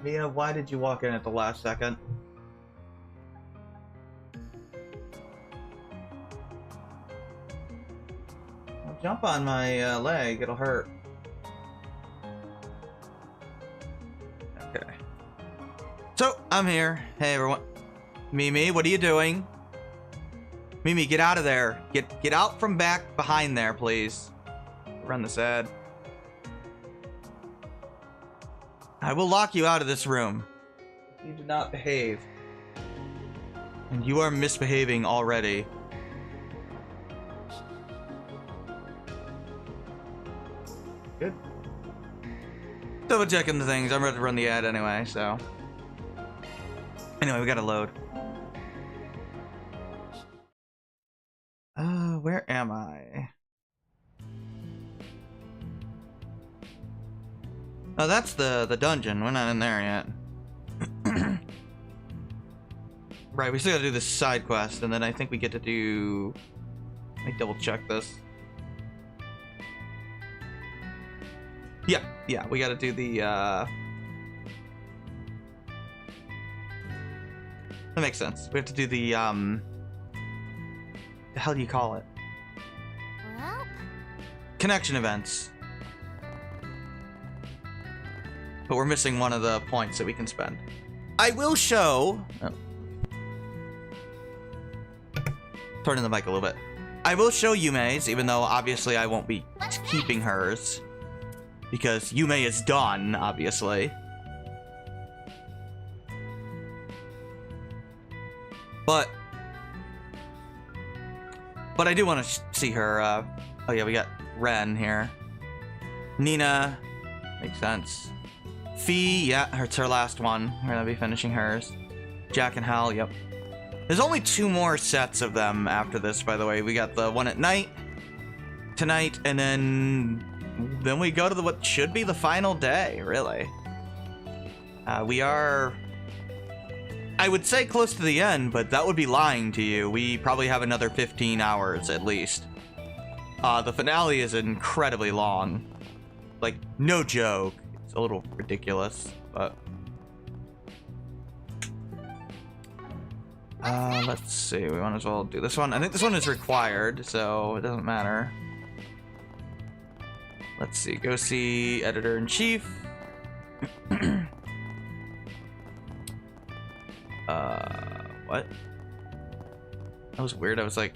Mia, why did you walk in at the last second? Well, jump on my leg, it'll hurt. Okay. So, I'm here. Hey, everyone. Mimi, what are you doing? Mimi, get out of there. Get out from back behind there, please. Run this ad. I will lock you out of this room. You do not behave. And you are misbehaving already. Good. Double checking the things. I'm ready to run the ad anyway, so. Anyway, we gotta load. Where am I? Oh, that's the dungeon. We're not in there yet. Right, we still gotta do this side quest, and then I think we get to do... Let me double check this. Yeah, we gotta do the, That makes sense. We have to do the hell do you call it? Well? Connection events. But we're missing one of the points that we can spend. I will show... Oh. Turning the mic a little bit. I will show Yume's, even though obviously I won't be keeping hers. Because Yume is done, obviously. But I do want to see her. Oh yeah, we got Ren here. Nina, makes sense. Fee, yeah, it's her last one. We're gonna be finishing hers. Jack and Hal, yep. There's only 2 more sets of them after this, by the way. We got the one at night, tonight, and then we go to what should be the final day, really. We are, I would say close to the end, but that would be lying to you. We probably have another 15 hours at least. The finale is incredibly long. Like, no joke. It's a little ridiculous, but... let's see. We might as well do this one. I think this one is required, so it doesn't matter. Let's see. Go see Editor-in-Chief. What? That was weird. I was like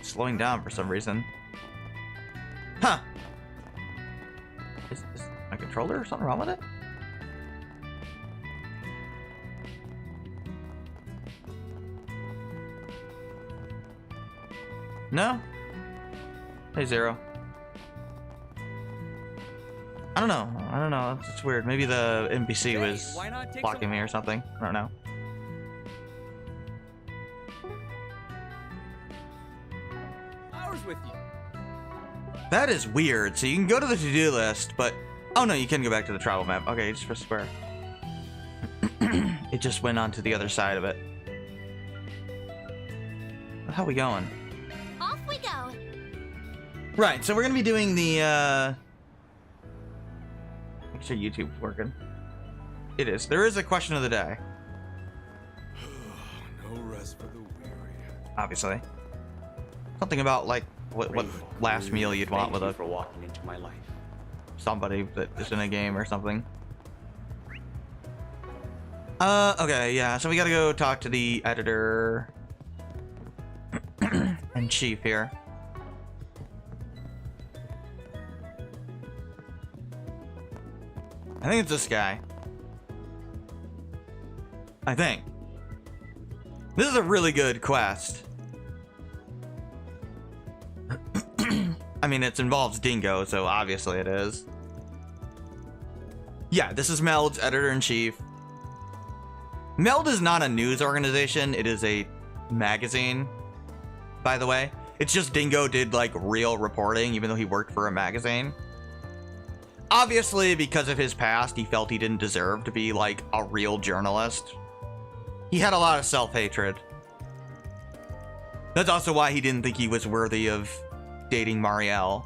slowing down for some reason. Huh. Is my controller or something wrong with it? No? Hey, Zero. I don't know. It's weird. Maybe the NPC was blocking me or something. I don't know. With you. That is weird. So you can go to the to-do list, but... Oh, no, you can go back to the travel map. Okay, just press square. It just went on to the other side of it. How are we going? Off we go. Right, so we're going to be doing the, Make sure YouTube's working. It is. There is a question of the day. No rest for the weary. Obviously. Something about, like, what last meal you'd want with for walking into my life. somebody that is in a game or something. Okay, yeah, so we gotta go talk to the editor and chief here. I think it's this guy. I think. This is a really good quest. I mean, it involves Dingo, so obviously it is. Yeah, this is Meld's editor-in-chief. Meld is not a news organization, it is a magazine, by the way. It's just Dingo did, like, real reporting, even though he worked for a magazine. Obviously, because of his past, he felt he didn't deserve to be, like, a real journalist. He had a lot of self-hatred. That's also why he didn't think he was worthy of dating Marielle.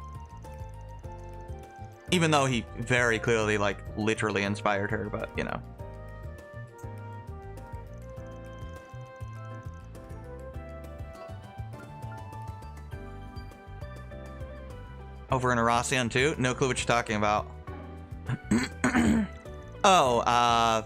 Even though he very clearly, like, literally inspired her, but, you know. Over in Aracion too? No clue what you're talking about. Oh,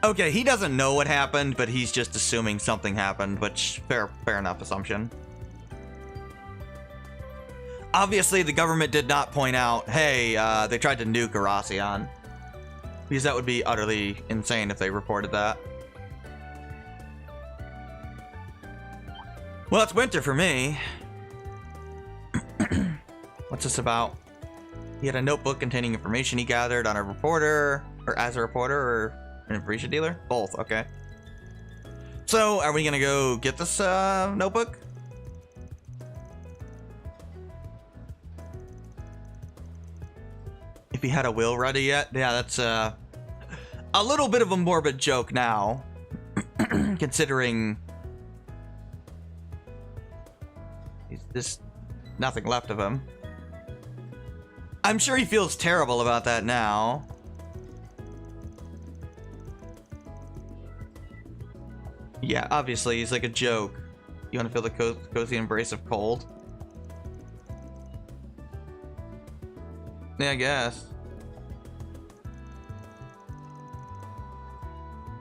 okay, he doesn't know what happened, but he's just assuming something happened, which, fair enough assumption. Obviously, the government did not point out, hey, they tried to nuke Aracion. Because that would be utterly insane if they reported that. Well, it's winter for me. What's this about? He had a notebook containing information he gathered on a reporter, or as a reporter, or an information dealer? Both, okay. So, are we gonna go get this notebook? If he had a will ready yet? Yeah, that's a little bit of a morbid joke now, considering there's nothing left of him. I'm sure he feels terrible about that now. Yeah, obviously, he's like a joke. You want to feel the cozy embrace of cold? Yeah, I guess.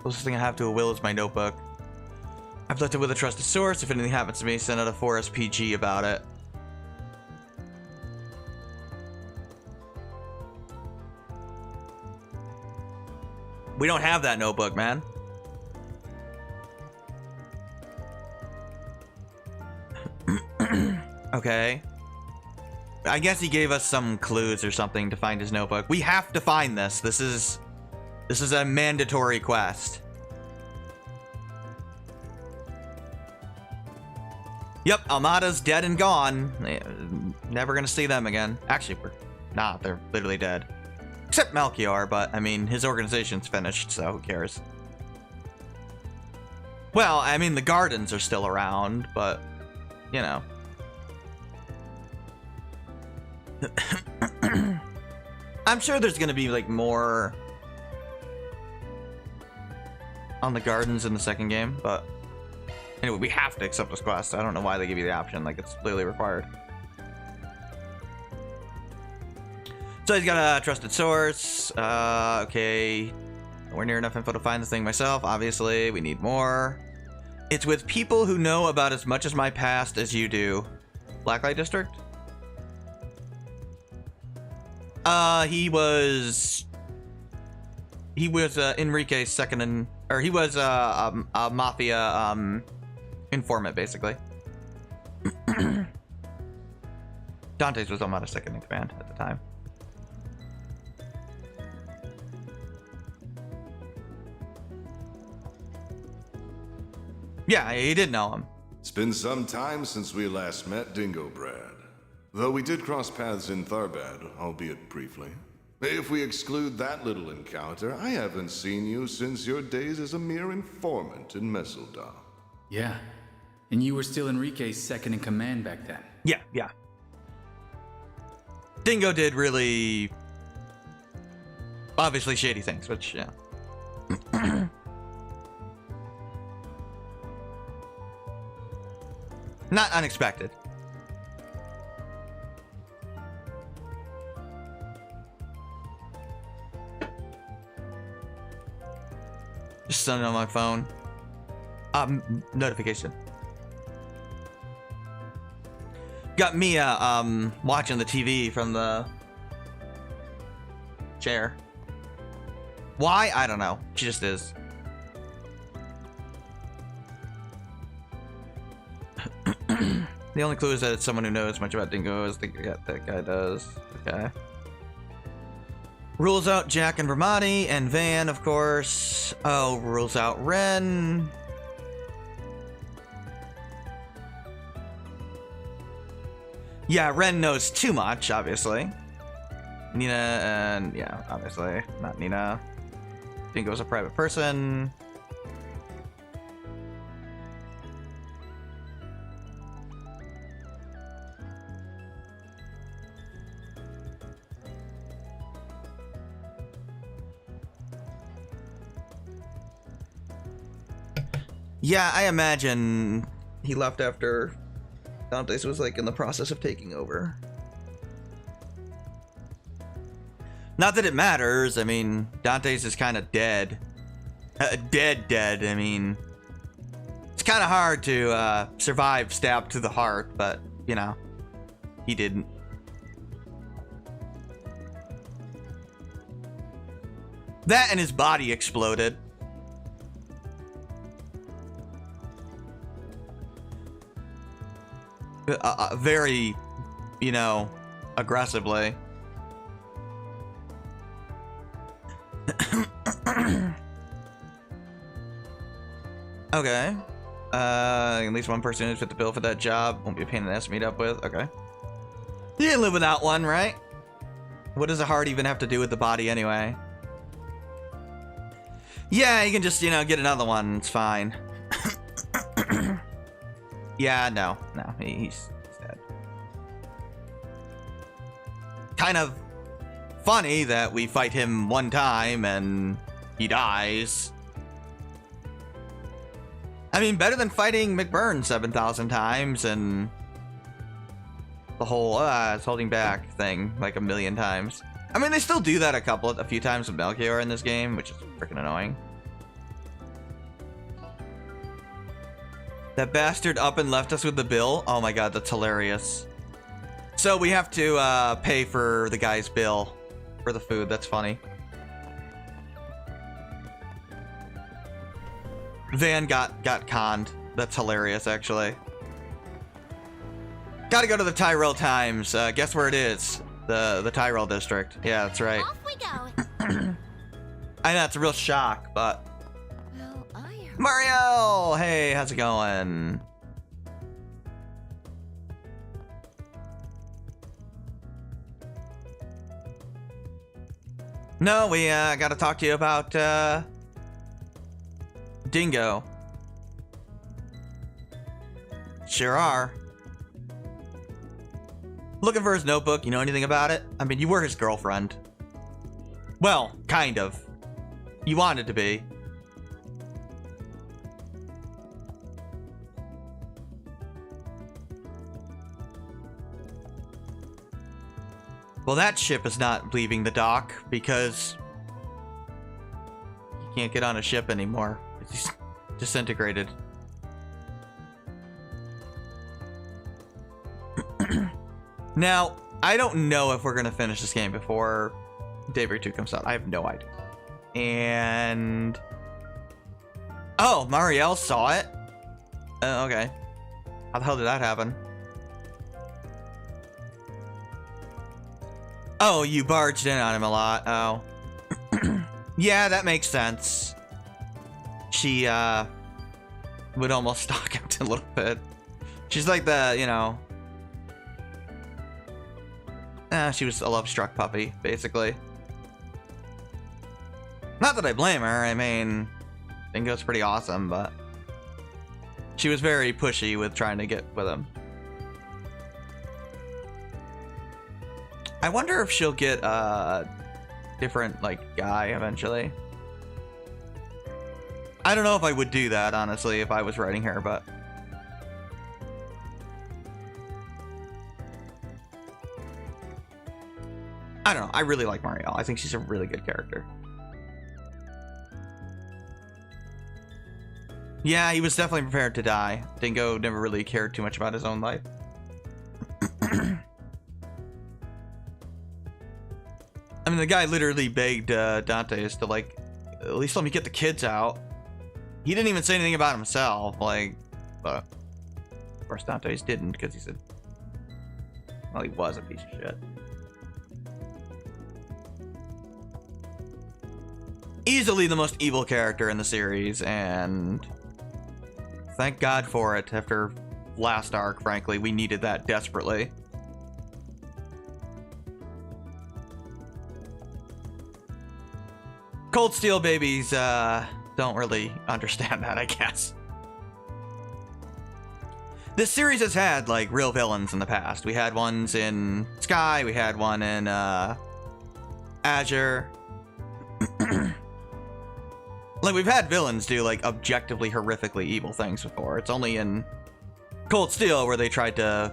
Closest thing I have to a will is my notebook. I've left it with a trusted source. If anything happens to me, send out a 4SPG about it. We don't have that notebook, man. Okay. I guess he gave us some clues or something to find his notebook. We have to find this. This is a mandatory quest. Yep, Almada's dead and gone. Never gonna see them again. Actually, we're not. They're literally dead. Except Melchior, but, I mean, his organization's finished, so who cares? Well, I mean, the gardens are still around, but, you know. I'm sure there's gonna be, like, more on the gardens in the second game, but anyway, we have to accept this quest. I don't know why they give you the option, like, it's clearly required. So he's got a trusted source. Okay. Nowhere near enough info to find this thing myself. Obviously, we need more. It's with people who know about as much as my past as you do. Blacklight District? He was Enrique's second or he was a mafia informant, basically. Dante's was almost a second in command at the time. Yeah, he did know him. It's been some time since we last met Dingo Brad. Though we did cross paths in Tharbad, albeit briefly. If we exclude that little encounter, I haven't seen you since your days as a mere informant in Messeldar. Yeah, and you were still Enrique's second in command back then. Yeah. Dingo did really, obviously shady things, which, yeah. Not unexpected. Just sending on my phone. Notification. Got Mia watching the TV from the chair. Why? I don't know. She just is. The only clue is that it's someone who knows much about Dingo as that guy does. Okay. Rules out Jack and Ramadi and Van, of course. Oh, rules out Ren. Yeah, Ren knows too much, obviously. Nina and, yeah, obviously, not Nina. Dingo's a private person. Yeah, I imagine he left after Dante's was like in the process of taking over. Not that it matters. I mean, Dante's is kind of dead. Dead. I mean, it's kind of hard to survive stabbed to the heart, but, you know, he didn't. That and his body exploded. Very, you know, aggressively. Okay. At least one person who's fit the bill for that job. Won't be a pain in the ass to meet up with. Okay. You can live without one, right? What does a heart even have to do with the body anyway? Yeah, you can just, you know, get another one. It's fine. Yeah, no, he's dead. Kind of funny that we fight him one time and he dies. I mean, better than fighting McBurn 7,000 times and the whole it's holding back thing like a million times. I mean, they still do that a few times with Melchior in this game, which is freaking annoying. That bastard up and left us with the bill. Oh my god, that's hilarious. So we have to pay for the guy's bill for the food. That's funny. Van got conned. That's hilarious, actually. Gotta go to the Tyrell Times. Guess where it is? The Tyrell district. Yeah, that's right. Off we go. I know it's a real shock, but Well, Mario! Hey, how's it going? No, we gotta talk to you about Dingo. Sure are. Looking for his notebook. You know anything about it? I mean, you were his girlfriend. Well, kind of. You wanted to be. Well, that ship is not leaving the dock because you can't get on a ship anymore. It's disintegrated. Now, I don't know if we're going to finish this game before Daybreak 2 comes out. I have no idea. And... oh, Marielle saw it? Okay. How the hell did that happen? Oh, you barged in on him a lot. Oh. Yeah, that makes sense. She, would almost stalk him a little bit. She's like the, you know... she was a love-struck puppy, basically. Not that I blame her. I mean, Dingo's pretty awesome, but... she was very pushy with trying to get with him. I wonder if she'll get a different, like, guy eventually. I don't know if I would do that, honestly, if I was writing her, but... I don't know. I really like Marielle. I think she's a really good character. Yeah, he was definitely prepared to die. Dingo never really cared too much about his own life. I mean, the guy literally begged Dante's to, like, at least let me get the kids out. He didn't even say anything about himself, like, but of course Dante's didn't, because he said, well, he was a piece of shit. Easily the most evil character in the series, and thank God for it. After last arc, frankly, we needed that desperately. Cold Steel babies don't really understand that, I guess. This series has had, like, real villains in the past. We had ones in Sky, we had one in Like, we've had villains do, like, objectively horrifically evil things before. It's only in Cold Steel where they tried to...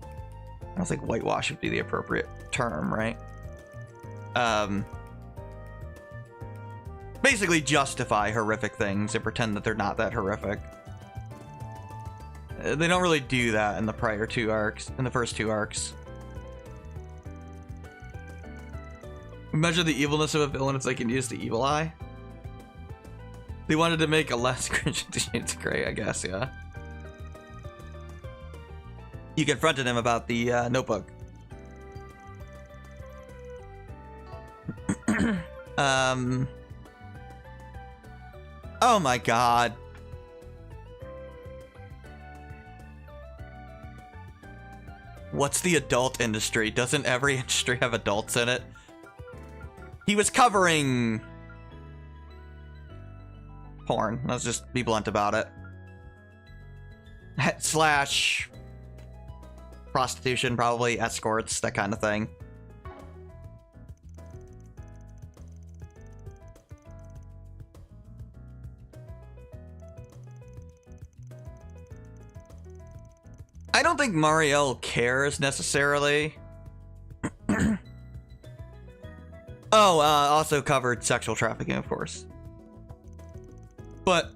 I don't think whitewash would be the appropriate term, right? Basically justify horrific things and pretend that they're not that horrific. They don't really do that in the prior two arcs, in the first two arcs. Measure the evilness of a villain if they can use the evil eye. They wanted to make a less cringing Shades of Grey, I guess, yeah. You confronted him about the notebook. Oh my god. What's the adult industry? Doesn't every industry have adults in it? He was covering porn. Let's just be blunt about it. Slash prostitution, probably, escorts, that kind of thing. I don't think Mariel cares necessarily. Oh, also covered sexual trafficking, of course. But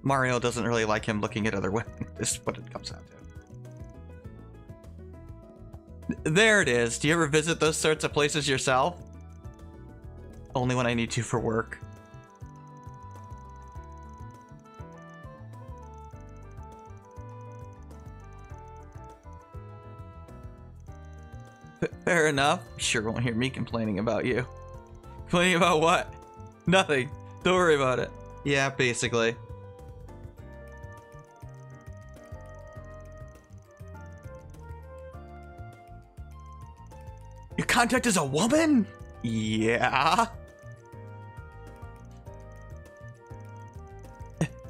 Mario doesn't really like him looking at other women. This is what it comes down to. There it is. Do you ever visit those sorts of places yourself? Only when I need to for work. Fair enough. Sure won't hear me complaining about you. Complaining about what? Nothing. Don't worry about it. Yeah, basically. Your contact is a woman? Yeah.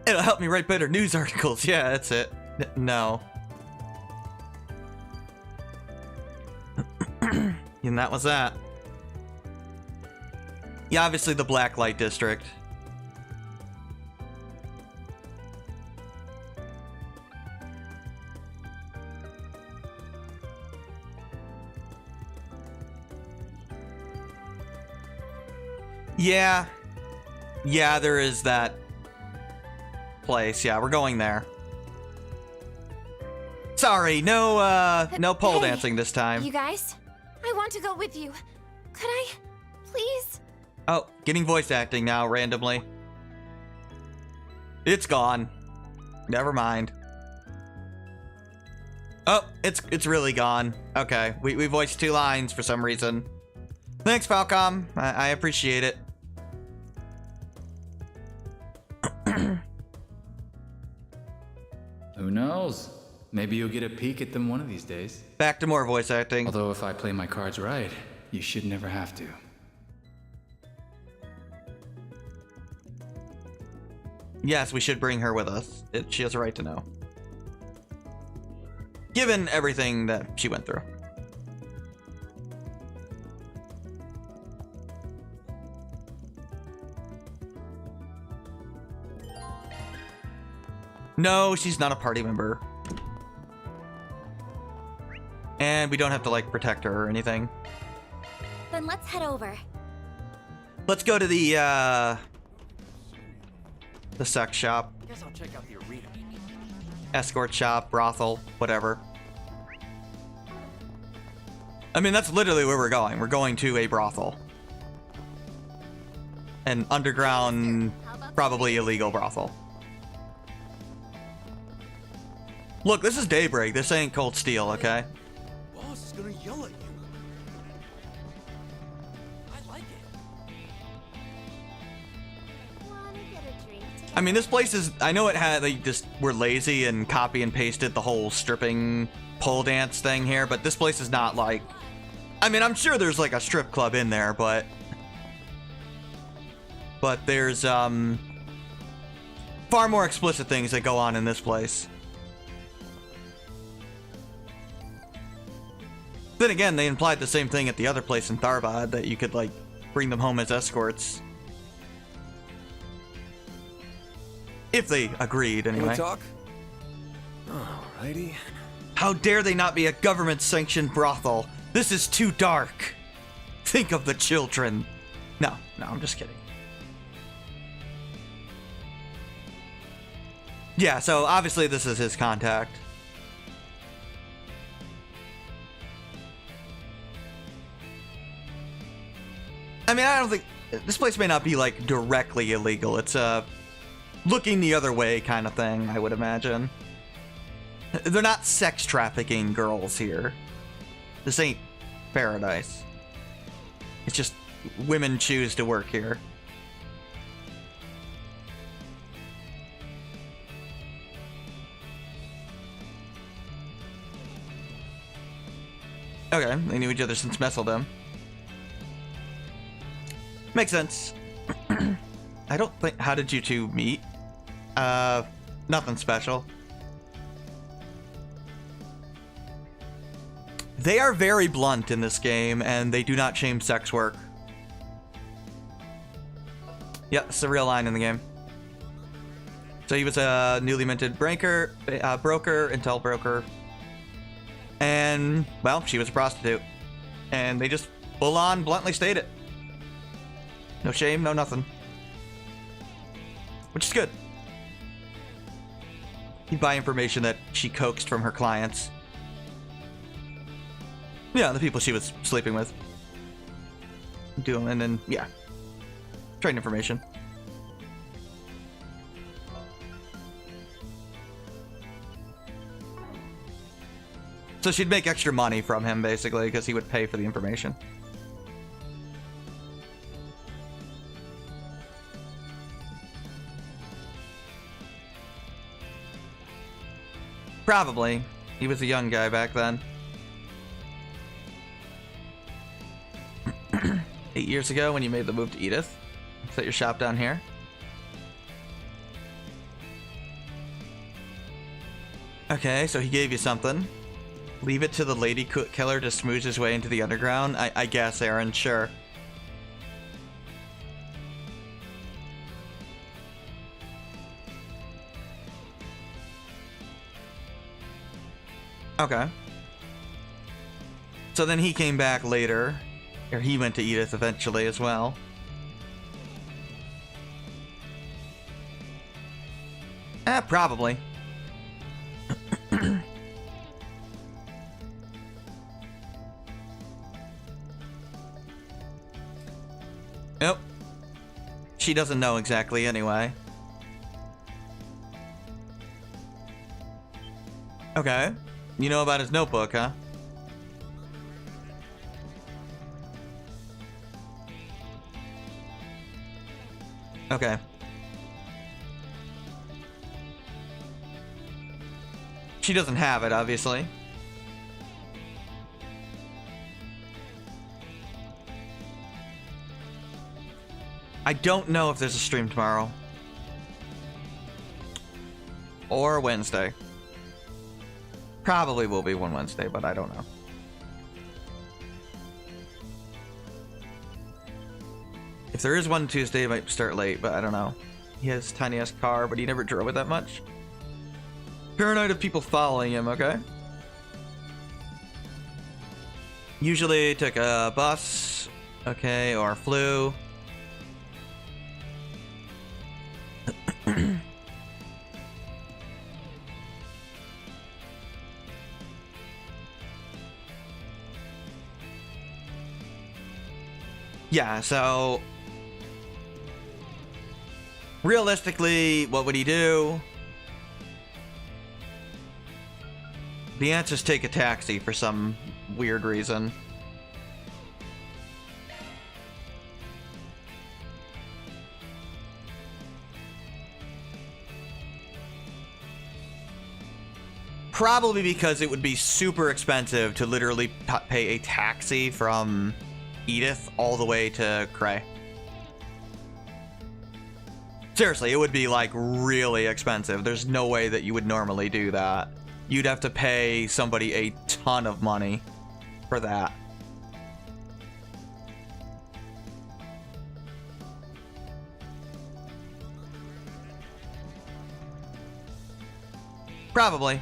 It'll help me write better news articles. Yeah, that's it. No. And that was that. Yeah, obviously the Black Light District. Yeah. Yeah, there is that place. Yeah, we're going there. Sorry, no pole dancing this time. You guys? I want to go with you. Could I? Please? Oh, getting voice acting now, randomly. It's gone. Never mind. Oh, it's really gone. Okay, we voiced 2 lines for some reason. Thanks, Falcom. I appreciate it. Who knows? Maybe you'll get a peek at them one of these days. Back to more voice acting. Although if I play my cards right, you should never have to. Yes, we should bring her with us. She has a right to know. Given everything that she went through. No, she's not a party member. And we don't have to, like, protect her or anything. Then let's head over. Let's go to the sex shop. Guess I'll check out the arena. Escort shop, brothel, whatever. I mean, that's literally where we're going. We're going to a brothel. An underground, probably illegal brothel. Look, this is Daybreak. This ain't Cold Steel, okay? Boss is gonna yell at you. I like it. Wanna get a drink together? I mean, this place is... I know it had... They just were lazy and copy and pasted the whole stripping pole dance thing here, but this place is not like... I mean, I'm sure there's like a strip club in there, but... But there's, far more explicit things that go on in this place. Then again, they implied the same thing at the other place in Tharbad, that you could, like, bring them home as escorts. If they agreed, Can we anyway. talk? Alrighty. How dare they not be a government-sanctioned brothel? This is too dark. Think of the children. No, I'm just kidding. Yeah, so obviously this is his contact. I mean, I don't think... This place may not be, like, directly illegal. It's, looking the other way kind of thing, I would imagine. They're not sex trafficking girls here. This ain't paradise. It's just women choose to work here. Okay, they knew each other since Messeldom. Makes sense. I don't think... How did you two meet? Nothing special. They are very blunt in this game, and they do not shame sex work. Yeah, it's the real line in the game. So he was a newly minted broker, intel broker. And, well, she was a prostitute. And they just full on bluntly state it. No shame, no nothing. Which is good. He'd buy information that she coaxed from her clients. Yeah, the people she was sleeping with. And then, yeah. Trade information. So she'd make extra money from him, basically, because he would pay for the information. Probably. He was a young guy back then. 8 years ago when you made the move to Edith. Set your shop down here. Okay, so he gave you something. Leave it to the lady killer to smooch his way into the underground? I guess, Aaron, sure. Okay. So then he came back later. Or he went to Edith eventually as well. Probably. Nope. She doesn't know exactly anyway. Okay. You know about his notebook, huh? Okay. She doesn't have it, obviously. I don't know if there's a stream tomorrow. Or Wednesday. Probably will be one Wednesday, but I don't know. If there is one Tuesday, it might start late, but I don't know. He has tiny-ass car, but he never drove it that much. Paranoid of people following him, okay? Usually took a bus, okay, or flew. Yeah, so realistically, what would he do? The answer is take a taxi for some weird reason. Probably because it would be super expensive to literally pay a taxi from Edith all the way to Cray. Seriously, it would be like really expensive. There's no way that you would normally do that. You'd have to pay somebody a ton of money for that. Probably.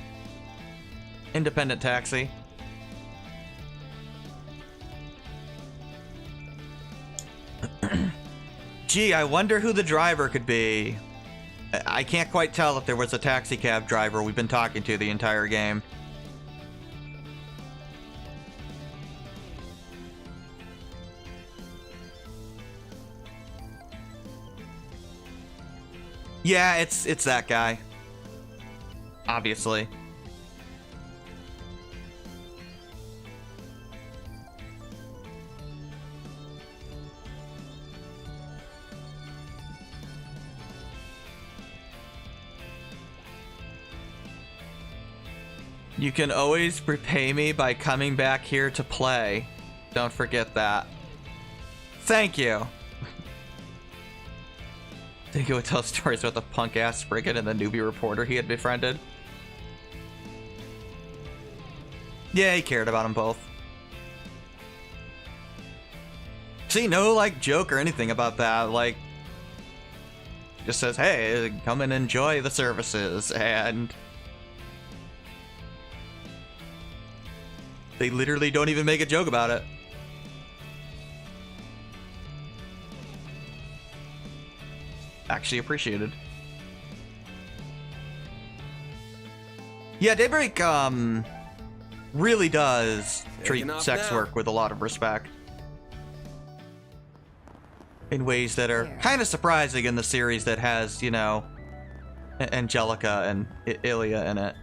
Independent taxi. Gee, I wonder who the driver could be. I can't quite tell if there was a taxi cab driver we've been talking to the entire game. Yeah, it's that guy. Obviously. You can always repay me by coming back here to play. Don't forget that. Thank you. Think he would tell stories about the punk-ass frigate and the newbie reporter he had befriended. Yeah, he cared about them both. See, no, like, joke or anything about that. Like, just says, hey, come and enjoy the services, and they literally don't even make a joke about it. Actually appreciated. Yeah, Daybreak really does treat sex work with a lot of respect. In ways that are kind of surprising in the series that has, you know, Angelica and Ilya in it.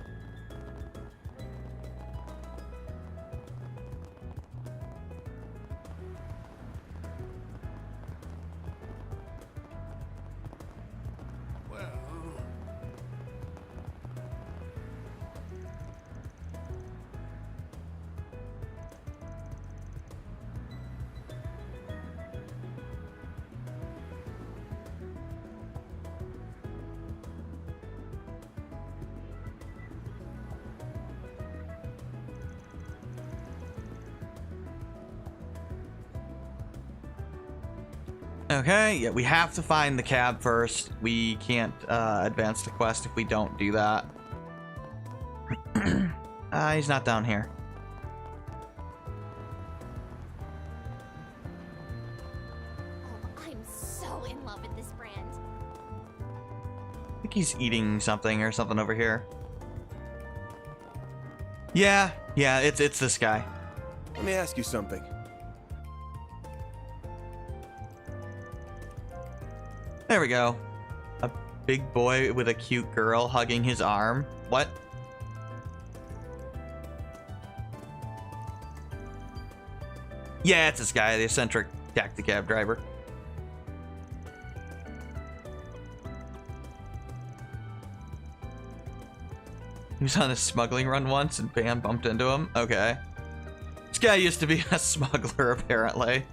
Okay, yeah, we have to find the cab first. We can't advance the quest if we don't do that. He's not down here. Oh, I'm so in love with this brand. I think he's eating something or something over here. Yeah, it's this guy. Let me ask you something. There we go. A big boy with a cute girl hugging his arm. What? Yeah, it's this guy, the eccentric taxi cab driver. He was on a smuggling run once and bam, bumped into him. Okay. This guy used to be a smuggler, apparently.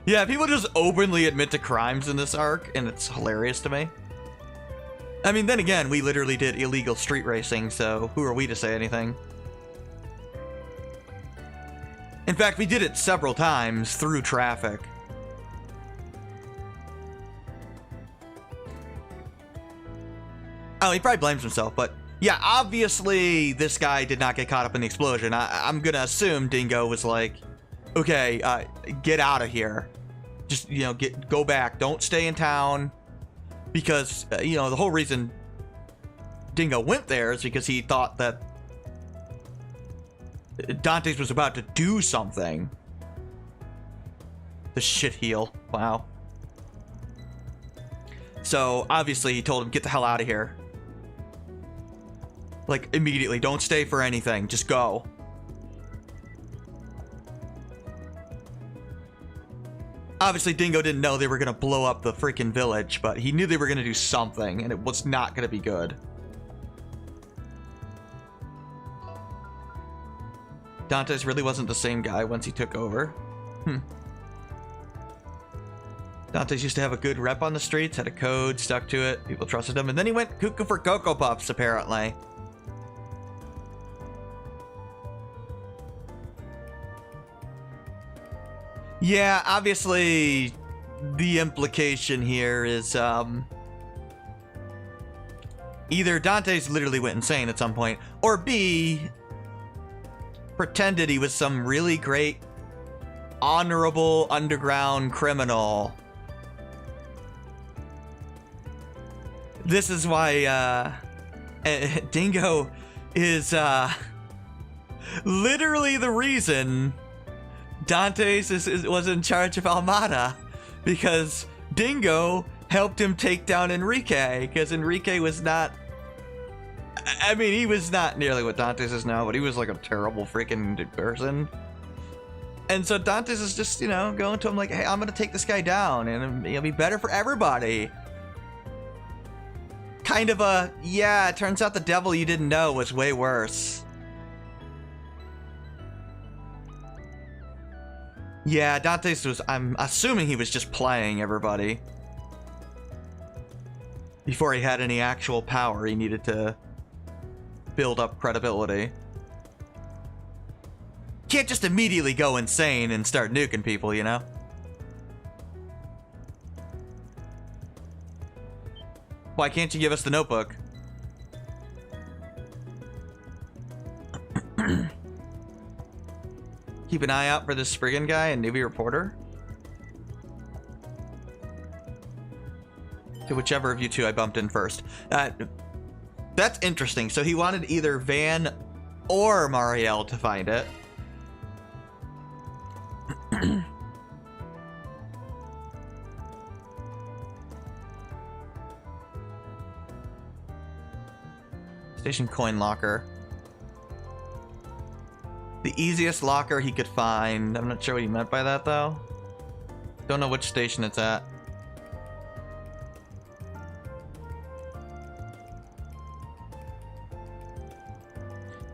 Yeah, people just openly admit to crimes in this arc, and it's hilarious to me. I mean, then again, we literally did illegal street racing, so who are we to say anything? In fact, we did it several times through traffic. Oh, he probably blames himself, but yeah, obviously this guy did not get caught up in the explosion. I'm gonna assume Dingo was like, okay, get out of here. Just, you know, go back. Don't stay in town. Because, you know, the whole reason Dingo went there is because he thought that Dantes was about to do something. The shit heel. Wow. So, obviously, he told him, get the hell out of here. Like, immediately. Don't stay for anything. Just go. Obviously, Dingo didn't know they were going to blow up the freaking village, but he knew they were going to do something, and it was not going to be good. Dantes really wasn't the same guy once he took over. Dantes used to have a good rep on the streets, had a code, stuck to it, people trusted him, and then he went cuckoo for Cocoa Puffs, apparently. Yeah, obviously, the implication here is, either Dante's literally went insane at some point, or B, pretended he was some really great, honorable underground criminal. This is why Dingo is literally the reason Dante's was in charge of Almada, because Dingo helped him take down Enrique, because Enrique was not, I mean, he was not nearly what Dante's is now, but he was like a terrible freaking person. And so Dante's is just, you know, going to him like, hey, I'm gonna take this guy down and it'll be better for everybody. Kind of a, yeah, it turns out the devil you didn't know was way worse. Yeah, Dante's was, I'm assuming he was just playing everybody. Before he had any actual power, he needed to build up credibility. Can't just immediately go insane and start nuking people, you know? Why can't you give us the notebook? Keep an eye out for this Spriggan guy and newbie reporter. To whichever of you two I bumped in first. That's interesting. So he wanted either Van or Marielle to find it. Station coin locker. The easiest locker he could find. I'm not sure what he meant by that, though. Don't know which station it's at.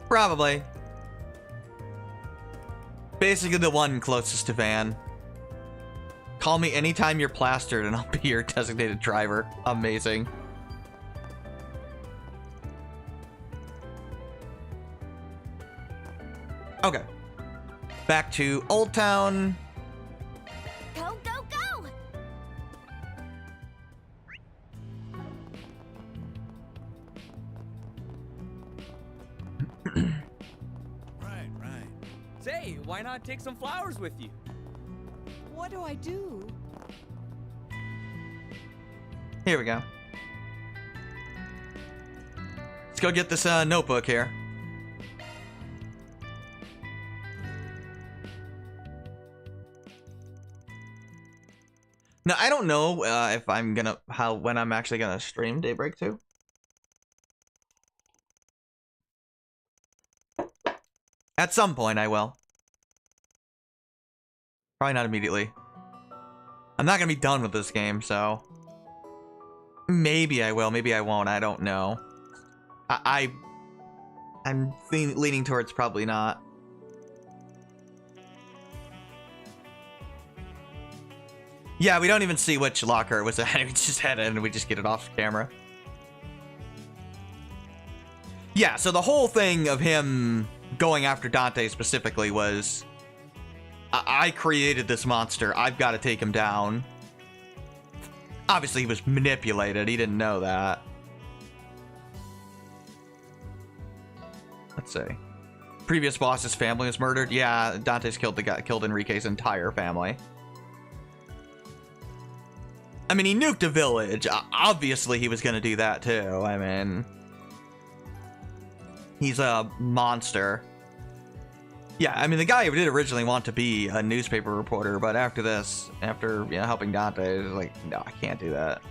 Probably. Basically the one closest to Van. Call me anytime you're plastered and I'll be your designated driver. Amazing. Okay. Back to Old Town. Go, go, go! Right. Say, why not take some flowers with you? What do I do? Here we go. Let's go get this notebook here. Now, I don't know if I'm gonna, when I'm actually gonna stream Daybreak 2. At some point, I will. Probably not immediately. I'm not gonna be done with this game, so maybe I will, maybe I won't. I don't know. I'm leaning towards probably not. Yeah, we don't even see which locker it was at. We just head in and we just get it off camera. Yeah, so the whole thing of him going after Dante specifically was, I created this monster. I've got to take him down. Obviously, he was manipulated. He didn't know that. Let's see. Previous boss's family was murdered. Yeah, Dante's killed Enrique's entire family. I mean, he nuked a village. Obviously, he was going to do that, too. I mean, he's a monster. Yeah, I mean, the guy who did originally want to be a newspaper reporter, but after this, after, you know, helping Dante, he's like, no, I can't do that.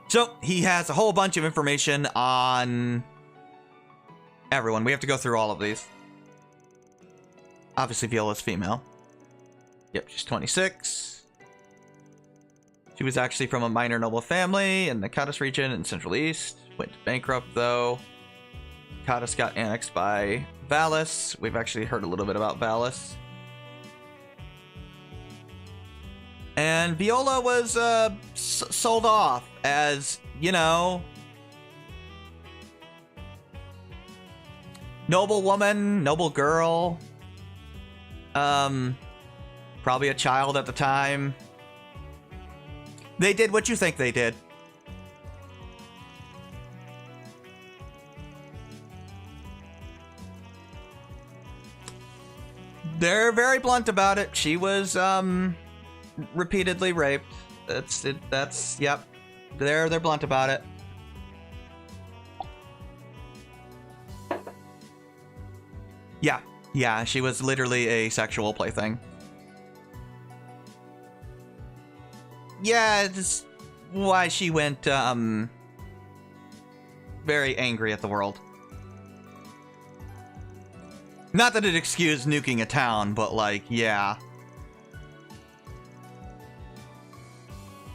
So, he has a whole bunch of information on everyone. We have to go through all of these. Obviously, Viola's female. Yep, she's 26. She was actually from a minor noble family in the Cadiz region in Central East. Went bankrupt, though. Cadiz got annexed by Valis. We've actually heard a little bit about Valis. And Viola was sold off as, you know, noble woman, noble girl. Probably a child at the time. They did what you think they did. They're very blunt about it. She was repeatedly raped. That's yep. They're blunt about it. Yeah, she was literally a sexual plaything. Yeah, that's why she went very angry at the world. Not that it excused nuking a town, but like, yeah.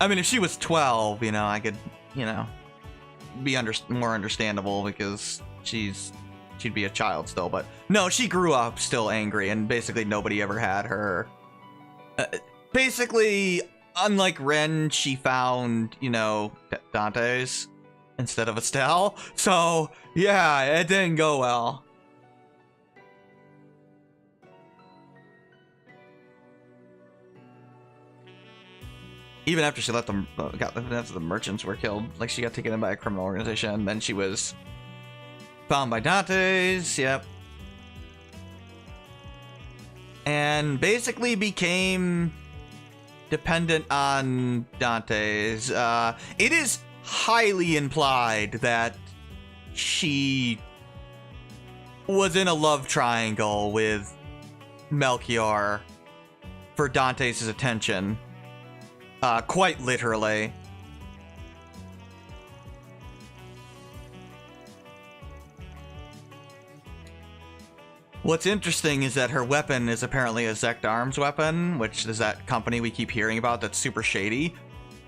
I mean, if she was 12, you know, I could, you know, be more understandable because she'd be a child still, but no, she grew up still angry, and basically nobody ever had her. Basically, unlike Ren, she found, you know, Dante's instead of Estelle, so yeah, it didn't go well. Even after she left them, after the merchants were killed, like she got taken in by a criminal organization, then she was found by Dante's, yep. And basically became dependent on Dante's. It is highly implied that she was in a love triangle with Melchior for Dante's attention. Quite literally. What's interesting is that her weapon is apparently a Zect Arms weapon, which is that company we keep hearing about that's super shady,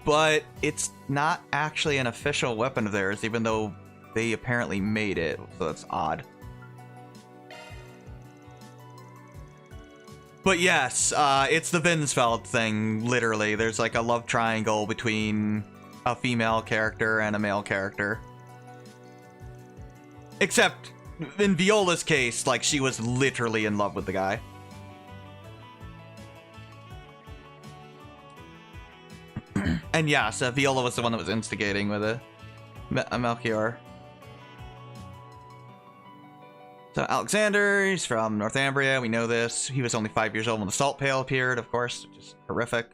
but it's not actually an official weapon of theirs, even though they apparently made it, so that's odd. But yes, it's the Vinsfeld thing, literally. There's like a love triangle between a female character and a male character. Except, in Viola's case, like, she was literally in love with the guy. And yes, Viola was the one that was instigating with a Melchior. So Alexander, he's from Northumbria, we know this. He was only 5 years old when the Salt Pail appeared, of course, which is horrific.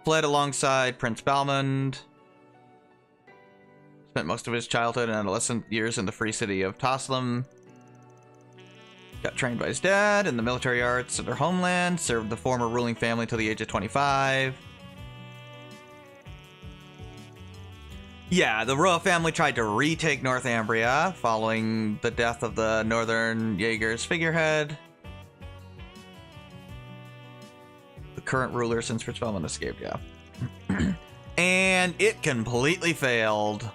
Fled alongside Prince Balmond. Spent most of his childhood and adolescent years in the free city of Toslam. Got trained by his dad in the military arts of their homeland. Served the former ruling family until the age of 25. Yeah, the royal family tried to retake Northumbria following the death of the Northern Jaegers figurehead. The current ruler since Prince Balmond escaped, yeah. And it completely failed.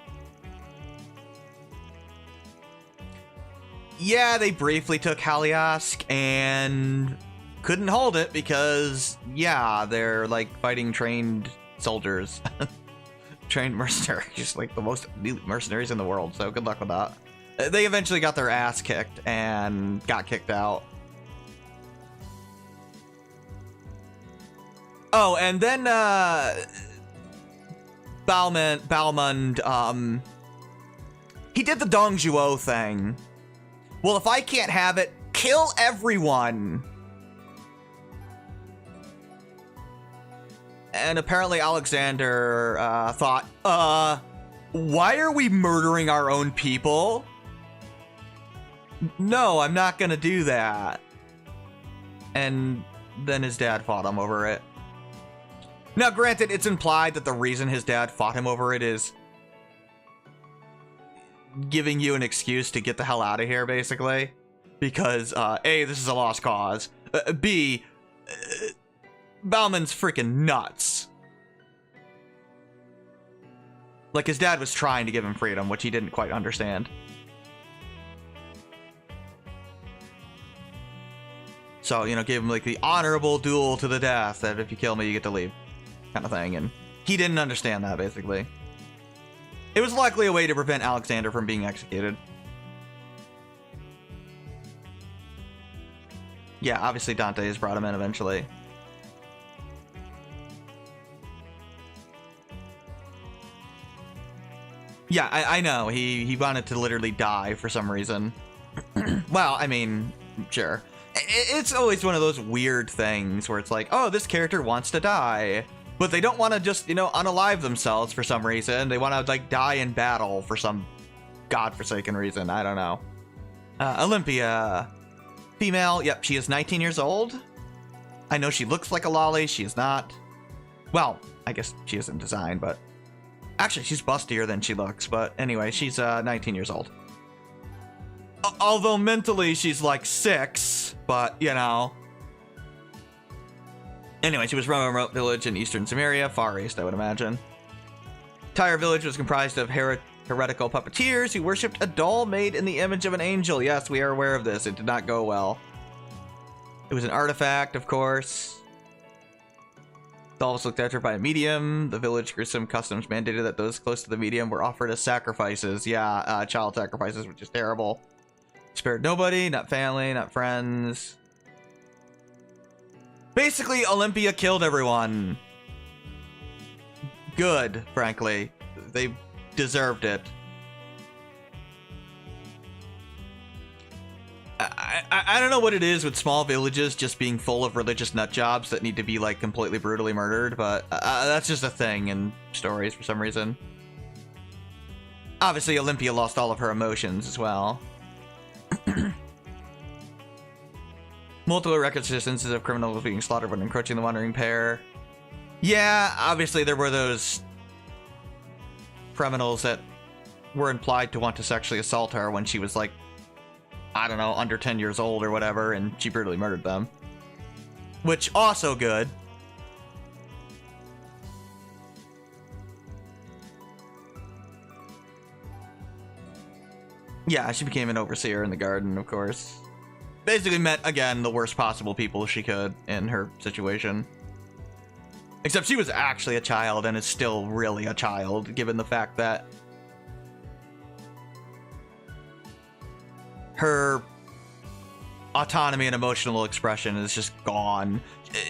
Yeah, they briefly took Haliask and couldn't hold it because, yeah, they're like fighting trained soldiers. Trained mercenaries, like the most elite mercenaries in the world, so good luck with that. They eventually got their ass kicked and got kicked out. Oh, and then Balmond, he did the Dongzhuo thing. Well, if I can't have it, kill everyone. And apparently Alexander thought, why are we murdering our own people? No, I'm not gonna do that. And then his dad fought him over it. Now, granted, it's implied that the reason his dad fought him over it is giving you an excuse to get the hell out of here, basically. Because, A, this is a lost cause. B, Balmond's freaking nuts. Like, his dad was trying to give him freedom, which he didn't quite understand. So, you know, gave him, like, the honorable duel to the death, that if you kill me, you get to leave, kind of thing. And he didn't understand that, basically. It was likely a way to prevent Alexander from being executed. Yeah, obviously Dante has brought him in eventually. Yeah, I know. He wanted to literally die for some reason. Well, I mean, sure. It's always one of those weird things where it's like, oh, this character wants to die. But they don't want to just, unalive themselves for some reason. They want to, like, die in battle for some godforsaken reason. I don't know. Olympia. Female. Yep, she is 19 years old. I know she looks like a lolly. She is not. Well, I guess she isn't designed, but... Actually, she's bustier than she looks. But anyway, she's 19 years old. Although mentally she's like 6, but, Anyway, she was from a remote village in eastern Samaria, Far East, I would imagine. Entire village was comprised of heretical puppeteers who worshipped a doll made in the image of an angel. Yes, we are aware of this. It did not go well. It was an artifact, of course. Doll was looked after by a medium. The village gruesome customs mandated that those close to the medium were offered as sacrifices. Yeah, child sacrifices, which is terrible. Spared nobody, not family, not friends. Basically, Olympia killed everyone. Good, frankly. They deserved it. I don't know what it is with small villages just being full of religious nutjobs that need to be, like, completely brutally murdered, but that's just a thing in stories for some reason. Obviously, Olympia lost all of her emotions as well. Multiple records instances of criminals being slaughtered when encroaching the wandering pair. Yeah, obviously there were those criminals that were implied to want to sexually assault her when she was like, I don't know, under 10 years old or whatever, and she brutally murdered them. Which, also good. Yeah, she became an overseer in the garden, of course. Basically met, again, the worst possible people she could in her situation. Except she was actually a child and is still really a child, given the fact that her autonomy and emotional expression is just gone.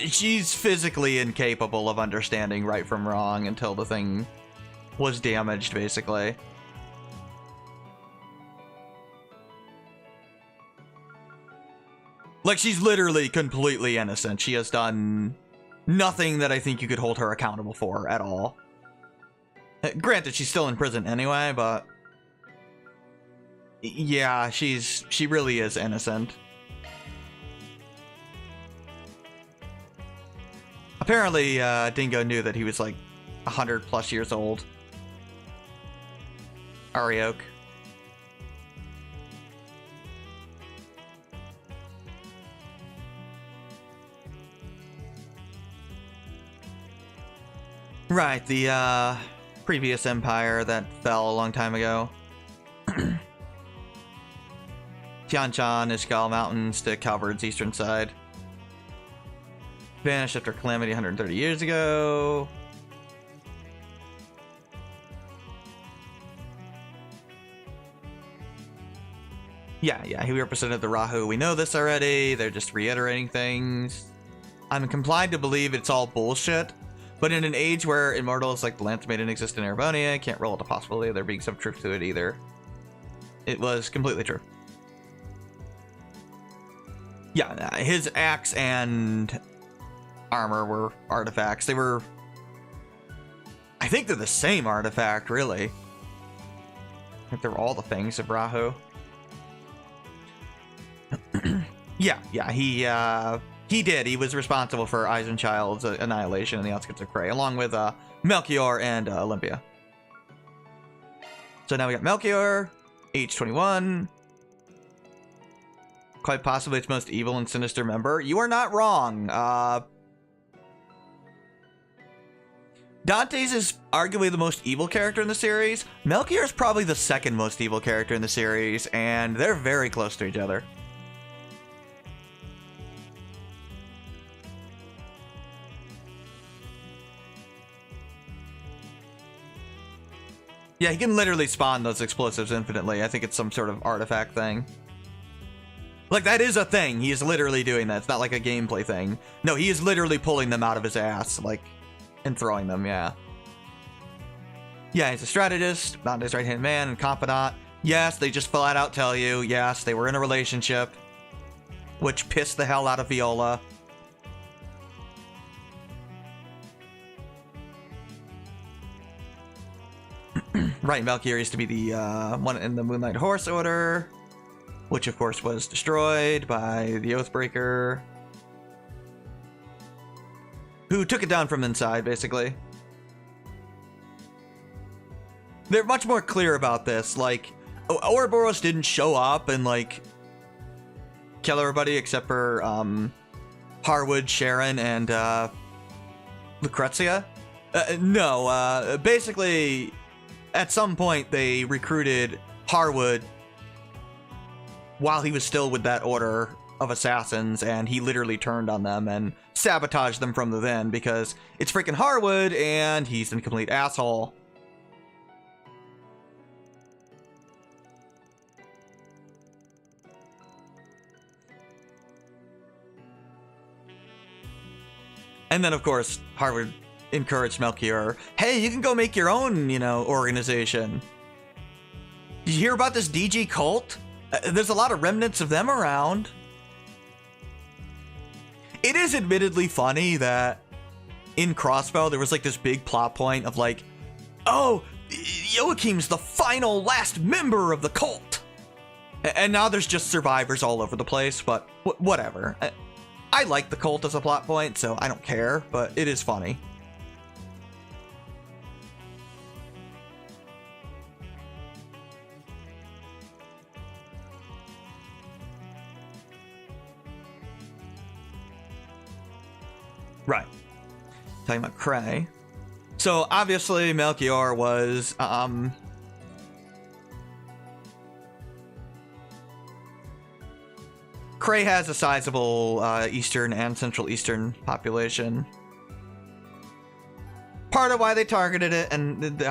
She's physically incapable of understanding right from wrong until the thing was damaged, basically. Like, she's literally completely innocent. She has done nothing that I think you could hold her accountable for at all. Granted, she's still in prison anyway, but... yeah, she really is innocent. Apparently, Dingo knew that he was like 100 plus years old. Ariok. Right, the previous empire that fell a long time ago. Tianchan, Ishgal Mountains to Calvard's eastern side. Vanished after calamity 130 years ago. Yeah, he represented the Rahu. We know this already. They're just reiterating things. I'm inclined to believe it's all bullshit. But in an age where immortals like the Lance Maiden exist in Erebonia, I can't roll out the possibility of there being some truth to it either. It was completely true. Yeah, his axe and armor were artifacts. They were... I think they're the same artifact, really. I think they're all the things of Rahu. Yeah, he did. He was responsible for Eisenchild's annihilation in the outskirts of Cray, along with Melchior and Olympia. So now we got Melchior, age 21. Quite possibly its most evil and sinister member. You are not wrong. Dante's is arguably the most evil character in the series. Melchior is probably the second most evil character in the series, and they're very close to each other. Yeah, he can literally spawn those explosives infinitely. I think it's some sort of artifact thing. Like, that is a thing. He is literally doing that. It's not like a gameplay thing. No, he is literally pulling them out of his ass, like, and throwing them, yeah. Yeah, he's a strategist, Dante's right-hand man and confidant. Yes, they just flat out tell you, yes, they were in a relationship, which pissed the hell out of Viola. Right, Valkyrie used to be the one in the Moonlight Horse Order, which of course was destroyed by the Oathbreaker, who took it down from inside, basically. They're much more clear about this. Like, Ouroboros didn't show up and, like, kill everybody except for Harwood, Sharon, and Lucrezia. No, basically, at some point they recruited Harwood while he was still with that order of assassins, and he literally turned on them and sabotaged them from within because it's freaking Harwood and he's a complete asshole. And then, of course, Harwood encouraged Melchior, hey, you can go make your own, organization. Did you hear about this DG cult? There's a lot of remnants of them around. It is admittedly funny that in Crossbow, there was like this big plot point of like, oh, Joachim's the final last member of the cult. And now there's just survivors all over the place, but whatever. I like the cult as a plot point, so I don't care, but it is funny. Right. Talking about Cray. So obviously Melchior was Cray has a sizable Eastern and Central Eastern population. Part of why they targeted it, and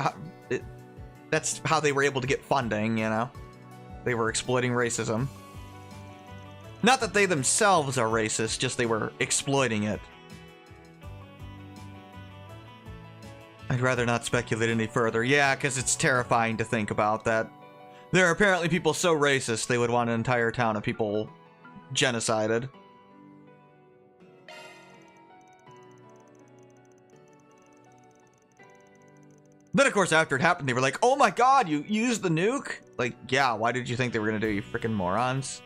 that's how they were able to get funding, They were exploiting racism. Not that they themselves are racist, just they were exploiting it. I'd rather not speculate any further. Yeah, because it's terrifying to think about that. There are apparently people so racist they would want an entire town of people genocided. Then, of course, after it happened, they were like, oh my god, you used the nuke? Like, yeah, why did you think they were going to do, you freaking morons?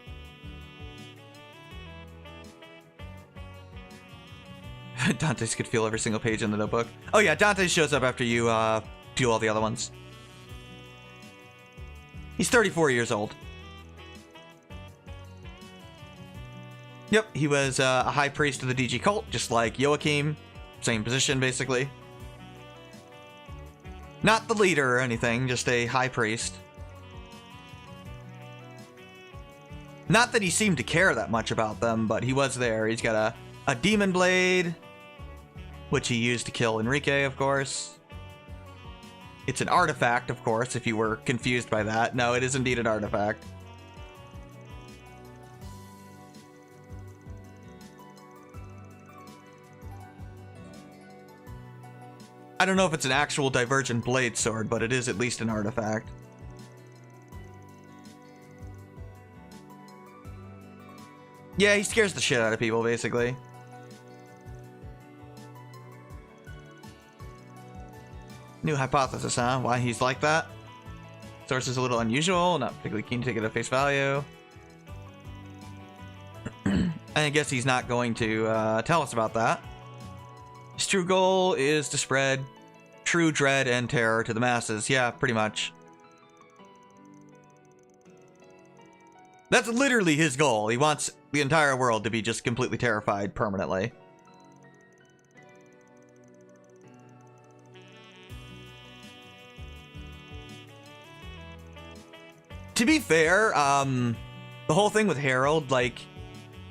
Dante's could feel every single page in the notebook. Oh yeah, Dante shows up after you do all the other ones. He's 34 years old. Yep, he was a high priest of the DG cult, just like Joachim. Same position, basically. Not the leader or anything, just a high priest. Not that he seemed to care that much about them, but he was there. He's got a demon blade, which he used to kill Enrique, of course. It's an artifact, of course, if you were confused by that. No, it is indeed an artifact. I don't know if it's an actual Divergent Blade sword, but it is at least an artifact. Yeah, he scares the shit out of people, basically. New hypothesis, huh? Why he's like that? Source is a little unusual, not particularly keen to take it at face value. I guess he's not going to tell us about that. His true goal is to spread true dread and terror to the masses. Yeah, pretty much. That's literally his goal. He wants the entire world to be just completely terrified permanently. To be fair, the whole thing with Harold, like,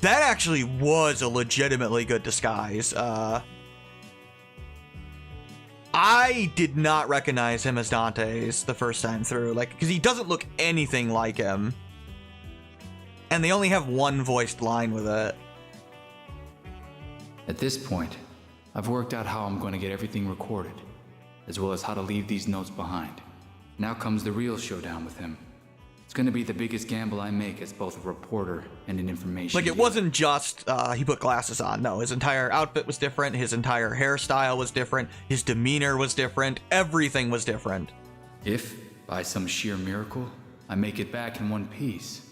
that actually was a legitimately good disguise. I did not recognize him as Dante's the first time through, like, because he doesn't look anything like him. And they only have one voiced line with it. At this point, I've worked out how I'm going to get everything recorded. as well as how to leave these notes behind. Now comes the real showdown with him. It's gonna be the biggest gamble I make as both a reporter and an information Like, it dealer. wasn't just he put glasses on. No, his entire outfit was different. His entire hairstyle was different. His demeanor was different. Everything was different. If, by some sheer miracle, I make it back in one piece,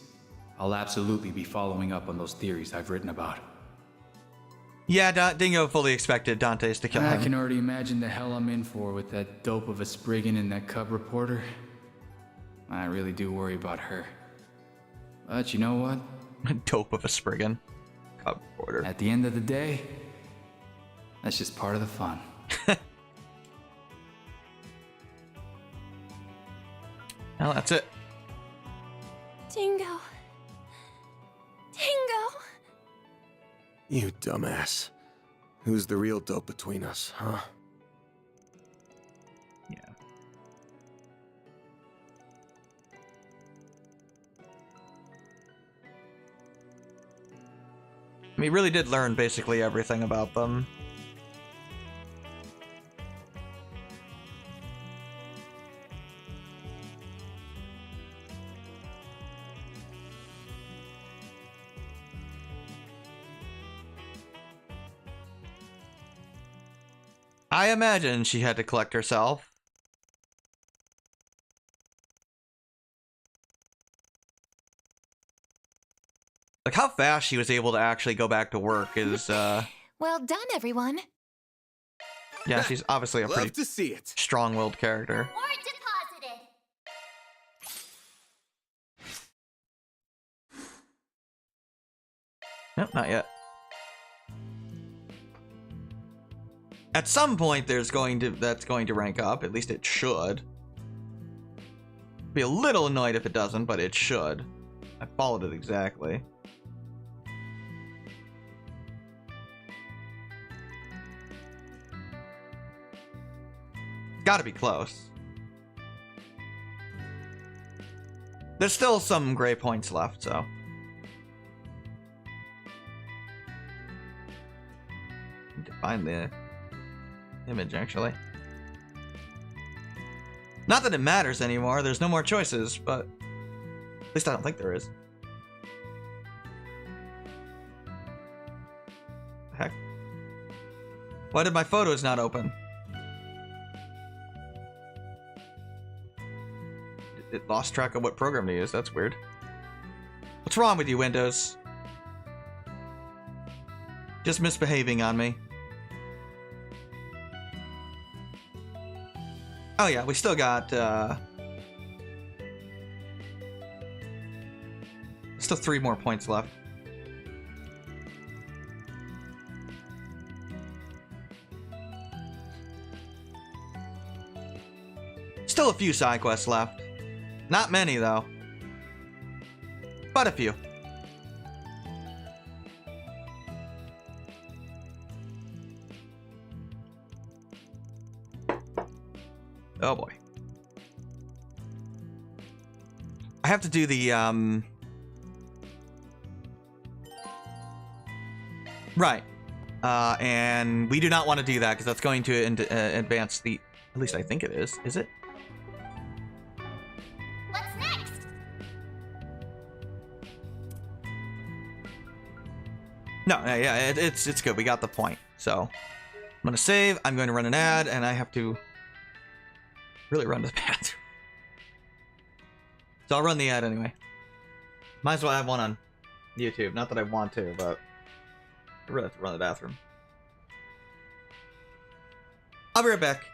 I'll absolutely be following up on those theories I've written about. Yeah, Dingo fully expected Dante's to kill I him. can already imagine the hell I'm in for with that dope of a Spriggan and that cub reporter. I really do worry about her. But you know what? Dope of a Spriggan. Cub reporter. At the end of the day, that's just part of the fun. Well, that's it. Dingo. Dingo. You dumbass. Who's the real dope between us, huh? Yeah. We really did learn basically everything about them. I imagine she had to collect herself. Like, how fast she was able to actually go back to work is, Well done, everyone. yeah, she's obviously a Love pretty to see it. strong-willed character. Or deposited. Nope, not yet. At some point, that's going to rank up. At least it should. Be a little annoyed if it doesn't, but it should. I followed it exactly. Gotta be close. There's still some gray points left, so. Need to find the image, actually. Not that it matters anymore, there's no more choices, but at least I don't think there is. The heck? Why did my photos not open? It lost track of what program to use, that's weird. What's wrong with you, Windows? Just misbehaving on me. Oh yeah, we still got, still 3 more points left. Still a few side quests left. Not many, though. But a few. Oh boy. I have to do the, Right. And we do not want to do that, because that's going to advance the... At least I think it is. Is it? What's next? No, yeah, it's good. We got the point. So, I'm going to save. I'm going to run an ad, and I have to really run to the bathroom. So I'll run the ad anyway. Might as well have one on YouTube. Not that I want to, but I really have to run to the bathroom. I'll be right back.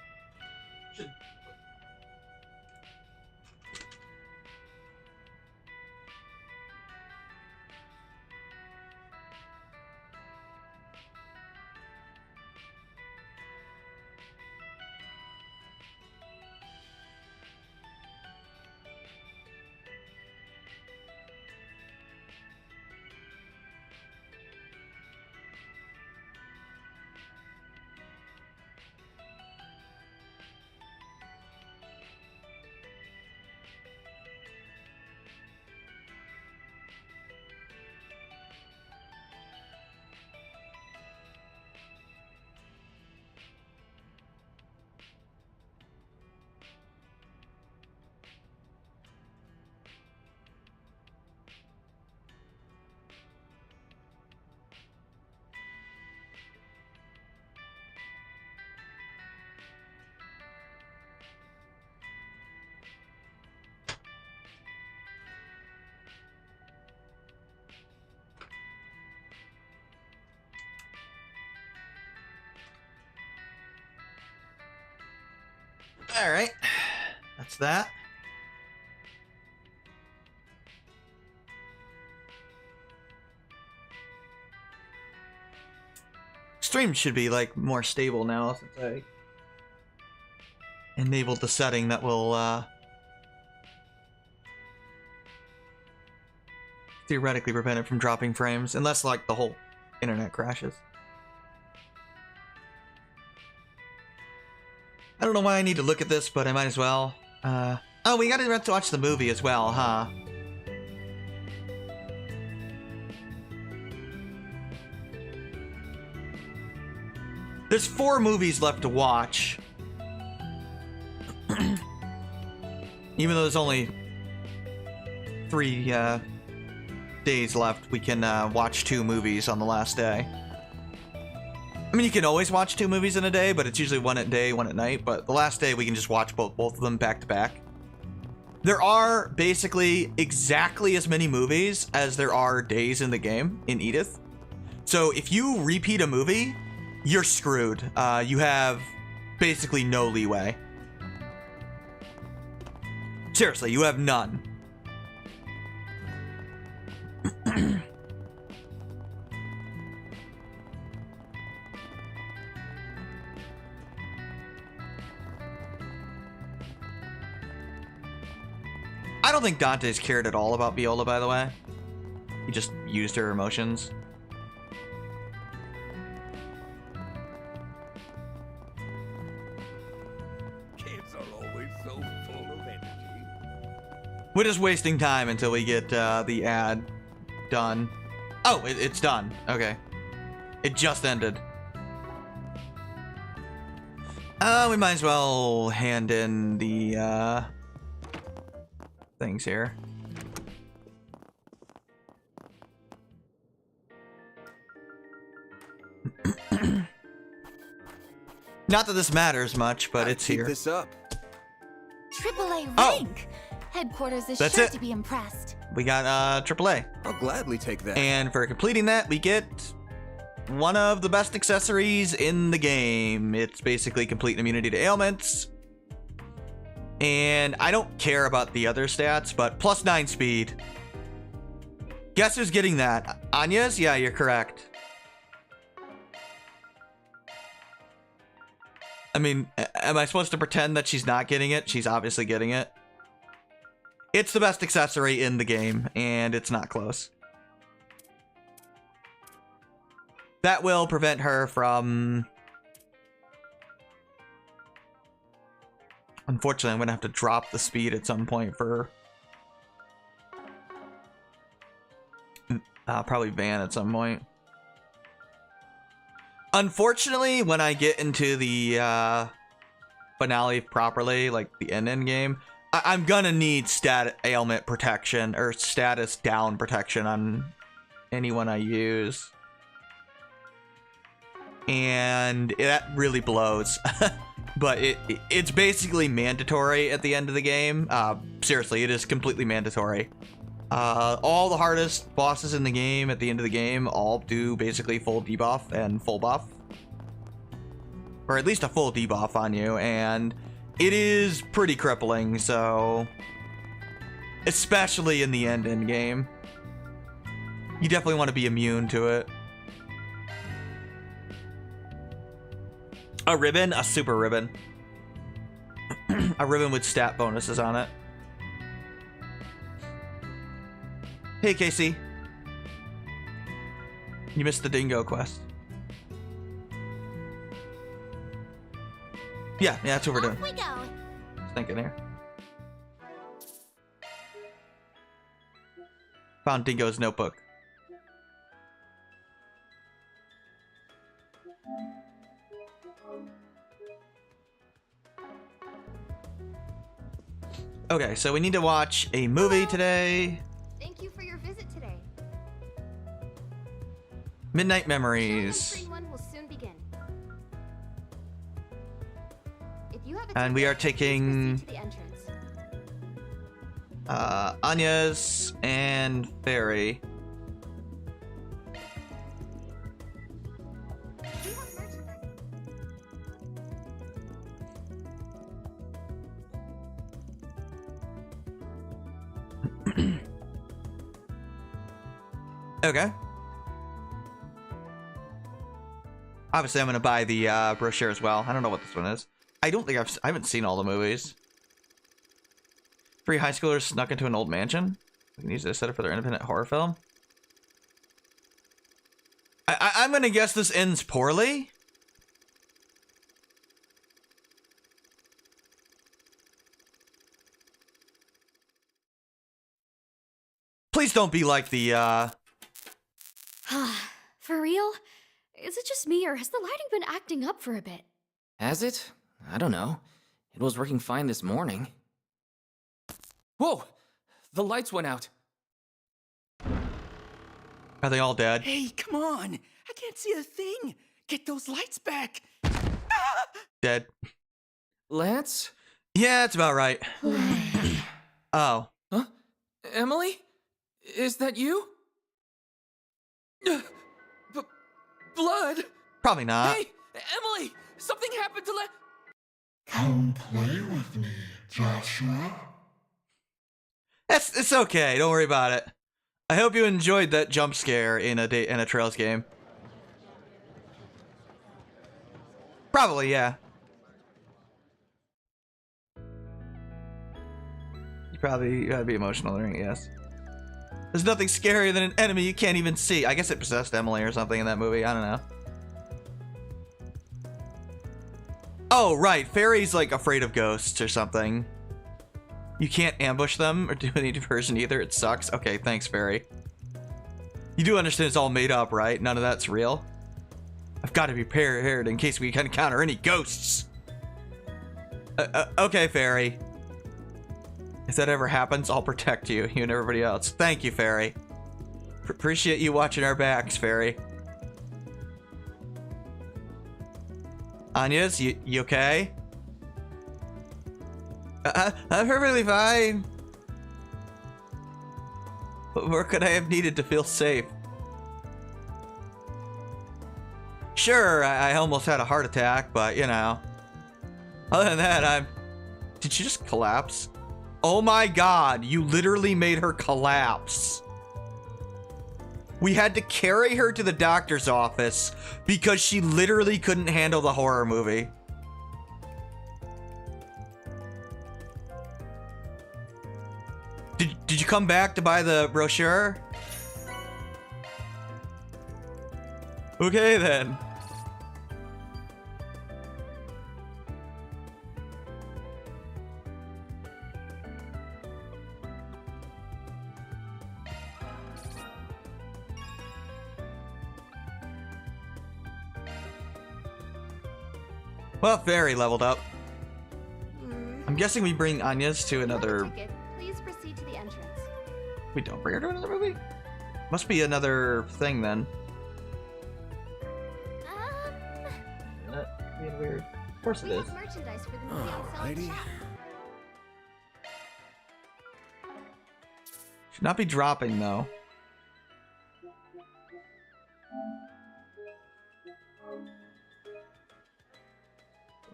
All right, that's that. Stream should be like more stable now since I enabled the setting that will theoretically prevent it from dropping frames, unless like the whole internet crashes. I don't know why I need to look at this, but I might as well. Oh, we got to watch the movie as well, huh? There's 4 movies left to watch. Even though there's only 3 days left, we can watch 2 movies on the last day. I mean, you can always watch 2 movies in a day, but it's usually one at day, one at night. But the last day, we can just watch both of them back to back. There are basically exactly as many movies as there are days in the game in Edith. So if you repeat a movie, you're screwed. You have basically no leeway. Seriously, you have none. I don't think Dante's cared at all about Viola, by the way. He just used her emotions. Kids are always so full of energy. We're just wasting time until we get the ad done. Oh, it's done. Okay. It just ended. We might as well hand in the things here. Not that this matters much, but it's here. Keep this up. AAA Oh. rank. Headquarters is That's sure it. to be impressed. We got AAA. I'll gladly take that. And for completing that, we get one of the best accessories in the game. It's basically complete immunity to ailments. And I don't care about the other stats, but +9 speed. Guess who's getting that? Anya's? Yeah, you're correct. I mean, am I supposed to pretend that she's not getting it? She's obviously getting it. It's the best accessory in the game, and it's not close. That will prevent her from... Unfortunately, I'm going to have to drop the speed at some point for... probably Van at some point. Unfortunately, when I get into the finale properly, like the end game, I'm gonna need stat ailment protection or status down protection on anyone I use. And that really blows. But it's basically mandatory at the end of the game. Seriously, it is completely mandatory. All the hardest bosses in the game at the end of the game all do basically full debuff and full buff. Or at least a full debuff on you, and it is pretty crippling, so... Especially in the end game. You definitely want to be immune to it. A ribbon? A super ribbon. A ribbon with stat bonuses on it. Hey, Casey. You missed the dingo quest. Yeah, that's what we're doing. Off we go. Just thinking here. Found Dingo's notebook. Okay, so we need to watch a movie today. Thank you for your visit today. Midnight Showing Memories. Screen 1 will soon begin. If you have a And we are ticket, please taking proceed to the entrance. Anya's and Fairy. We have merchandise. Okay. Obviously, I'm gonna buy the brochure as well. I don't know what this one is. I don't think I haven't seen all the movies. 3 high schoolers snuck into an old mansion. We can use this set up for their independent horror film. I'm gonna guess this ends poorly. Please don't be like the, For real? Is it just me, or has the lighting been acting up for a bit? Has it? I don't know. It was working fine this morning. Whoa! The lights went out. Are they all dead? Hey, come on! I can't see a thing! Get those lights back! Dead. Lance? Yeah, that's about right. Oh. Huh? Emily? Is that you? Blood? Probably not. Hey, Emily! Something happened to Come play with me, Joshua. It's okay. Don't worry about it. I hope you enjoyed that jump scare in a Trails game. Probably, yeah. You gotta be emotional during it, yes. There's nothing scarier than an enemy you can't even see. I guess it possessed Emily or something in that movie. I don't know. Oh, right. Fairy's like afraid of ghosts or something. You can't ambush them or do any diversion either. It sucks. Okay, thanks, Fairy. You do understand it's all made up, right? None of that's real? I've got to be prepared in case we can encounter any ghosts. Okay, Fairy. If that ever happens, I'll protect you and everybody else. Thank you, Fairy. Appreciate you watching our backs, Fairy. Anya's, you okay? I'm perfectly fine. What more could I have needed to feel safe? Sure, I almost had a heart attack, but you know. Other than that, Did she just collapse? Oh my god, you literally made her collapse. We had to carry her to the doctor's office because she literally couldn't handle the horror movie. Did you come back to buy the brochure? Okay then. Well, Fairy leveled up. I'm guessing we bring Anya's to another... Ticket. Please proceed to the entrance. We don't bring her to another movie? Must be another thing then. Isn't that being weird? Of course it We is. have merchandise for the movie on sale in the Alrighty. shop. Should not be dropping though.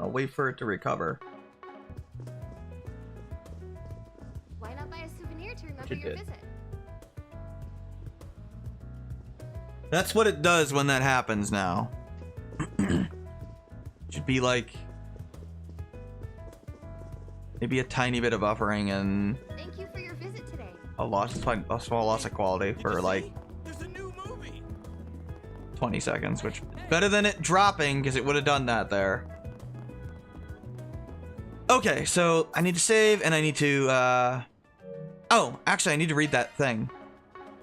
I'll wait for it to recover. Why not buy a souvenir to remember It your did. visit? That's what it does when that happens now. Should be like maybe a tiny bit of buffering and Thank you for your visit today. a small loss of quality for like There's a new movie! 20 seconds, which is better than it dropping because it would have done that there. Okay, so I need to save and I need to oh, actually I need to read that thing.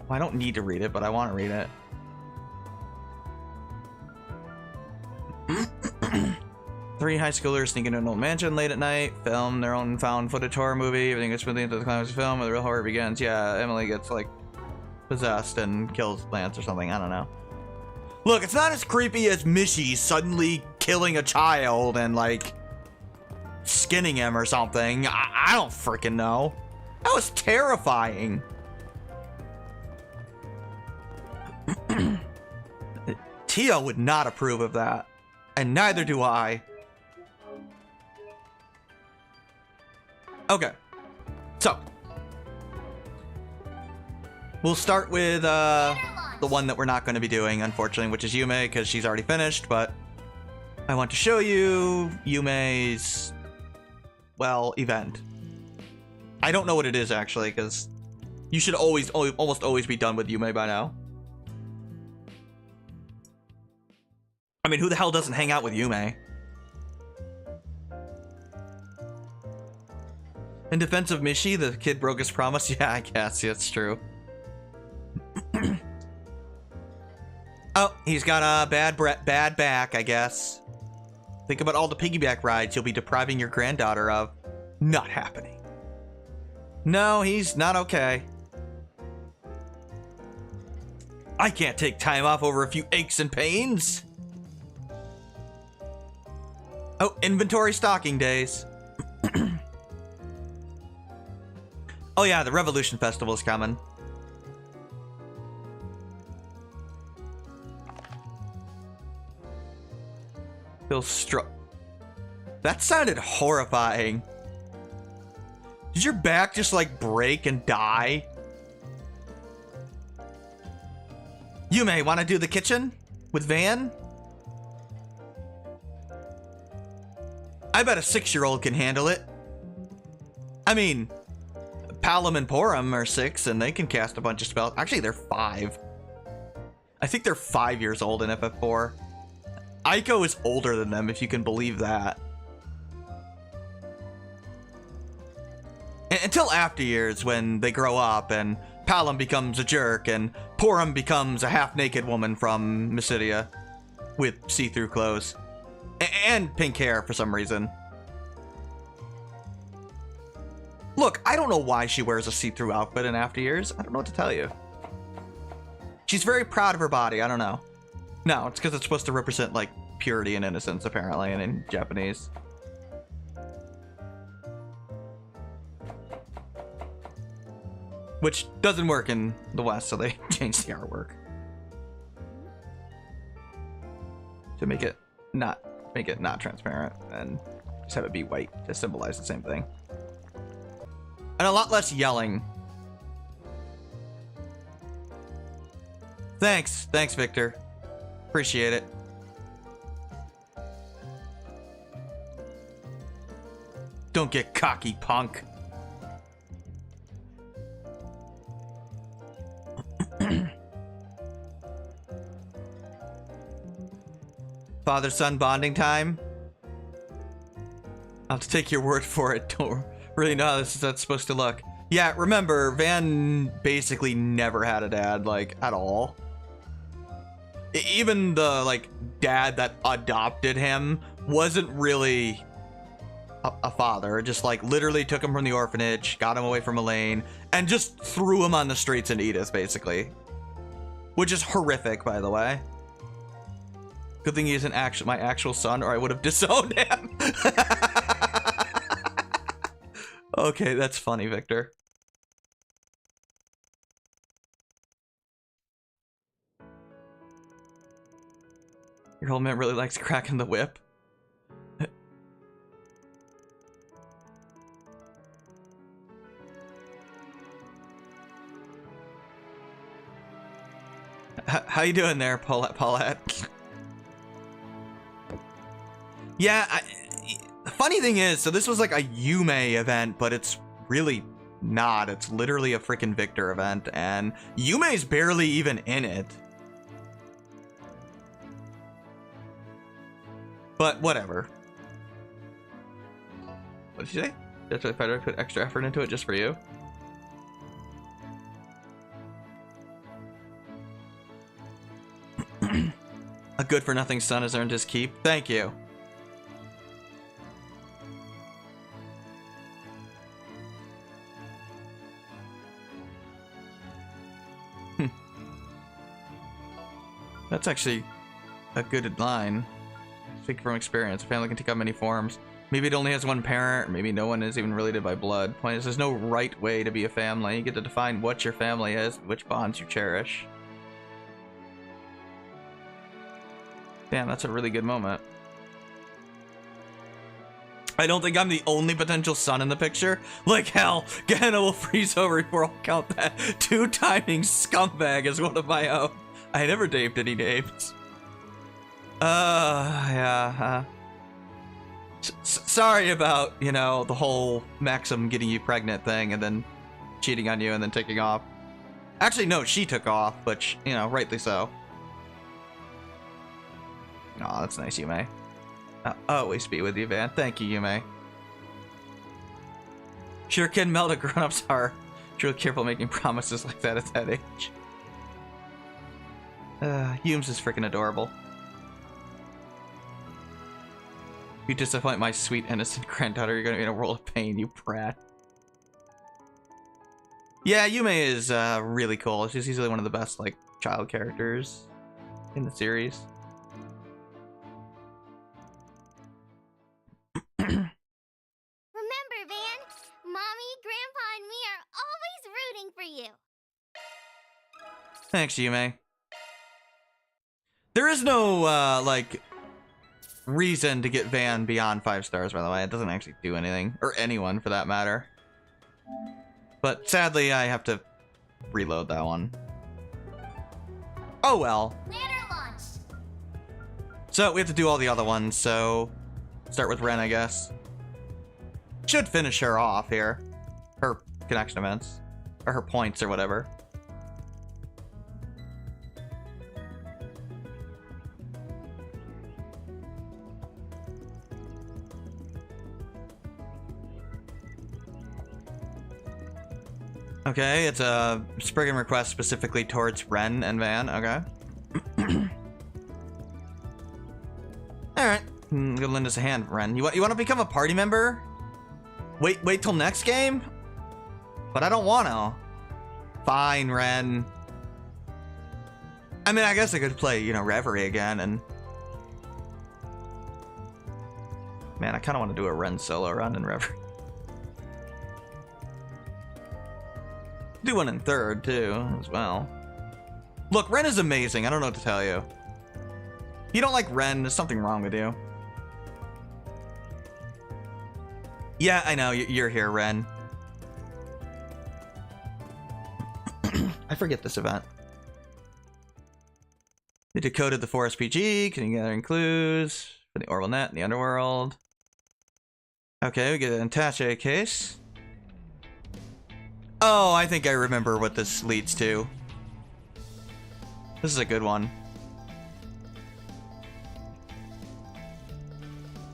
Well, I don't need to read it, but I want to read it. Three high schoolers sneak into an old mansion late at night, film their own found footage horror movie. Everything gets smoothly into the climax of the film where the real horror begins. Yeah, Emily gets like possessed and kills Lance or something. I don't know. Look, it's not as creepy as Mishy suddenly killing a child and like skinning him or something. I don't freaking know. That was terrifying. Tia would not approve of that. And neither do I. Okay. So. We'll start with the one that we're not going to be doing, unfortunately, which is Yume, because she's already finished, but I want to show you Yume's, well, event. I don't know what it is, actually, because you should almost always be done with Yume by now. I mean, who the hell doesn't hang out with Yume? In defense of Mishi, the kid broke his promise. Yeah, I guess. Yeah, it's true. Oh, he's got a bad back, I guess. Think about all the piggyback rides you'll be depriving your granddaughter of. Not happening. No, he's not okay. I can't take time off over a few aches and pains. Oh, inventory stocking days. Oh yeah, the Revolution Festival is coming. Feel struck. That sounded horrifying. Did your back just like break and die? You may want to do the kitchen with Van? I bet a 6-year-old can handle it. I mean, Palom and Porum are 6 and they can cast a bunch of spells. Actually, they're 5. I think they're 5 years old in FF4. Aiko is older than them, if you can believe that. Until after years, when they grow up and Palom becomes a jerk and Porum becomes a half-naked woman from Mysidia with see-through clothes. And pink hair for some reason. Look, I don't know why she wears a see-through outfit in after years. I don't know what to tell you. She's very proud of her body. I don't know. No, it's because it's supposed to represent, like, purity and innocence, apparently, and in Japanese. Which doesn't work in the West, so they changed the artwork. To make it not transparent, and just have it be white to symbolize the same thing. And a lot less yelling. Thanks, Victor. Appreciate it. Don't get cocky, punk. Father-son bonding time? I'll have to take your word for it. Don't really know how that's supposed to look. Yeah, remember, Van basically never had a dad, like, at all. Even the, like, dad that adopted him wasn't really a father. Just, like, literally took him from the orphanage, got him away from Elaine, and just threw him on the streets in Edith, basically. Which is horrific, by the way. Good thing he isn't my actual son, or I would have disowned him. Okay, that's funny, Victor. Your old man really likes cracking the whip. How you doing there, Paulette? Yeah, the funny thing is, so this was like a Yume event, but it's really not. It's literally a freaking Victor event, and Yume's barely even in it. But whatever. What did you say? That's if I put extra effort into it just for you. A good-for-nothing son has earned his keep. Thank you. That's actually a good line. Speaking from experience, a family can take on many forms. Maybe it only has one parent, or maybe no one is even related by blood. Point is, there's no right way to be a family. You get to define what your family is, which bonds you cherish. Damn, that's a really good moment. I don't think I'm the only potential son in the picture. Like hell, Gehenna will freeze over before I'll count that two-timing scumbag as one of my own. I never named any names. Yeah. Sorry about, you know, the whole Maxim getting you pregnant thing and then cheating on you and then taking off. Actually, no, she took off, but, you know, rightly so. Aw, that's nice, Yume. I'll always be with you, Van. Thank you, Yume. Sure can melt a grown-up's heart. Real careful making promises like that at that age. Humes is freaking adorable. If you disappoint my sweet, innocent granddaughter, you're gonna be in a world of pain, you brat. Yeah, Yume is really cool. She's easily one of the best, like, child characters in the series. Remember, Van, Mommy, Grandpa, and me are always rooting for you. Thanks, Yume. There is no, like, reason to get Van beyond 5 stars, by the way. It doesn't actually do anything. Or anyone, for that matter. But sadly, I have to reload that one. Oh well. Ladder launch. So, we have to do all the other ones, so... Start with Ren, I guess. Should finish her off here. Her connection events. Or her points, or whatever. Okay, it's a Spriggan request specifically towards Ren and Van. Okay. Alright. Go lend us a hand, Ren. You want to become a party member? Wait till next game? But I don't want to. Fine, Ren. I mean, I guess I could play, you know, Reverie again and... Man, I kind of want to do a Ren solo run in Reverie. Do one in 3rd, too, as well. Look, Ren is amazing. I don't know what to tell you. If you don't like Ren, there's something wrong with you. Yeah, I know. You're here, Ren. I forget this event. We decoded the Forest PG. Can you gather clues for the Orbital Net and the Underworld? Okay, we get an attaché case. Oh, I think I remember what this leads to. This is a good one.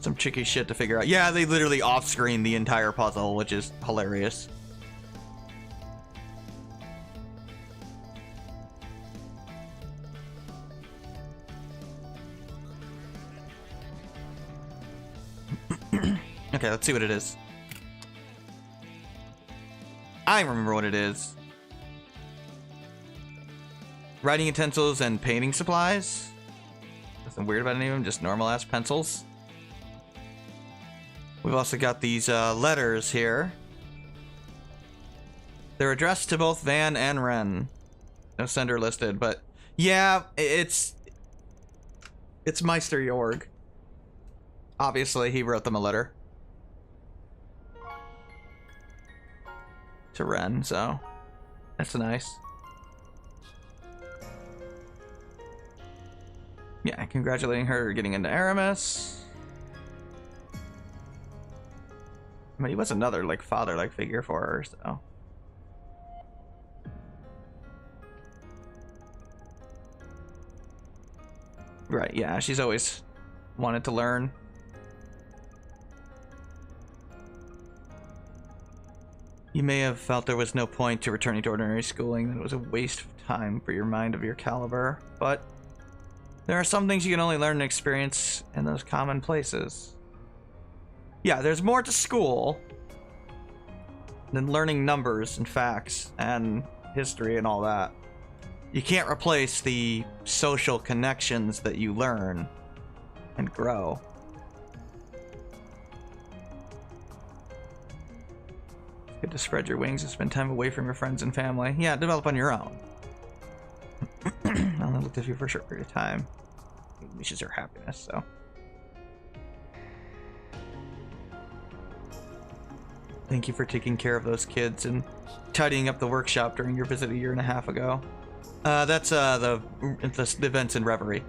Some tricky shit to figure out. Yeah, they literally off-screen the entire puzzle, which is hilarious. Okay, let's see what it is. I remember what it is. Writing utensils and painting supplies. Nothing weird about any of them, just normal-ass pencils. We've also got these letters here. They're addressed to both Van and Ren. No sender listed, but yeah, it's Meister Jorg. Obviously, he wrote them a letter to Ren, so that's nice. Yeah, congratulating her getting into Aramis. I mean, he was another, like, father-like figure for her, so. Right, yeah, she's always wanted to learn. You may have felt there was no point to returning to ordinary schooling, that it was a waste of time for your mind of your caliber, but there are some things you can only learn and experience in those common places. Yeah, there's more to school than learning numbers and facts and history and all that. You can't replace the social connections that you learn and grow. It's good to spread your wings and spend time away from your friends and family. Yeah, develop on your own. I only looked at you for a short period of time. It wishes her happiness, so. Thank you for taking care of those kids and tidying up the workshop during your visit a year and a half ago. That's the events in Reverie.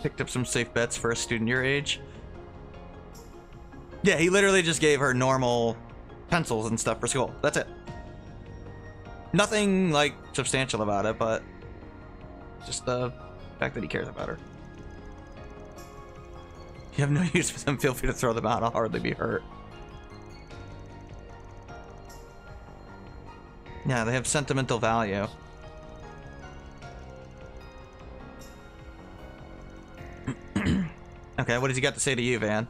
Picked up some safe bets for a student your age. Yeah, he literally just gave her normal pencils and stuff for school. That's it. Nothing, like, substantial about it, but just the fact that he cares about her. If you have no use for them, feel free to throw them out. I'll hardly be hurt. Yeah, they have sentimental value. Okay, what has he got to say to you, Van?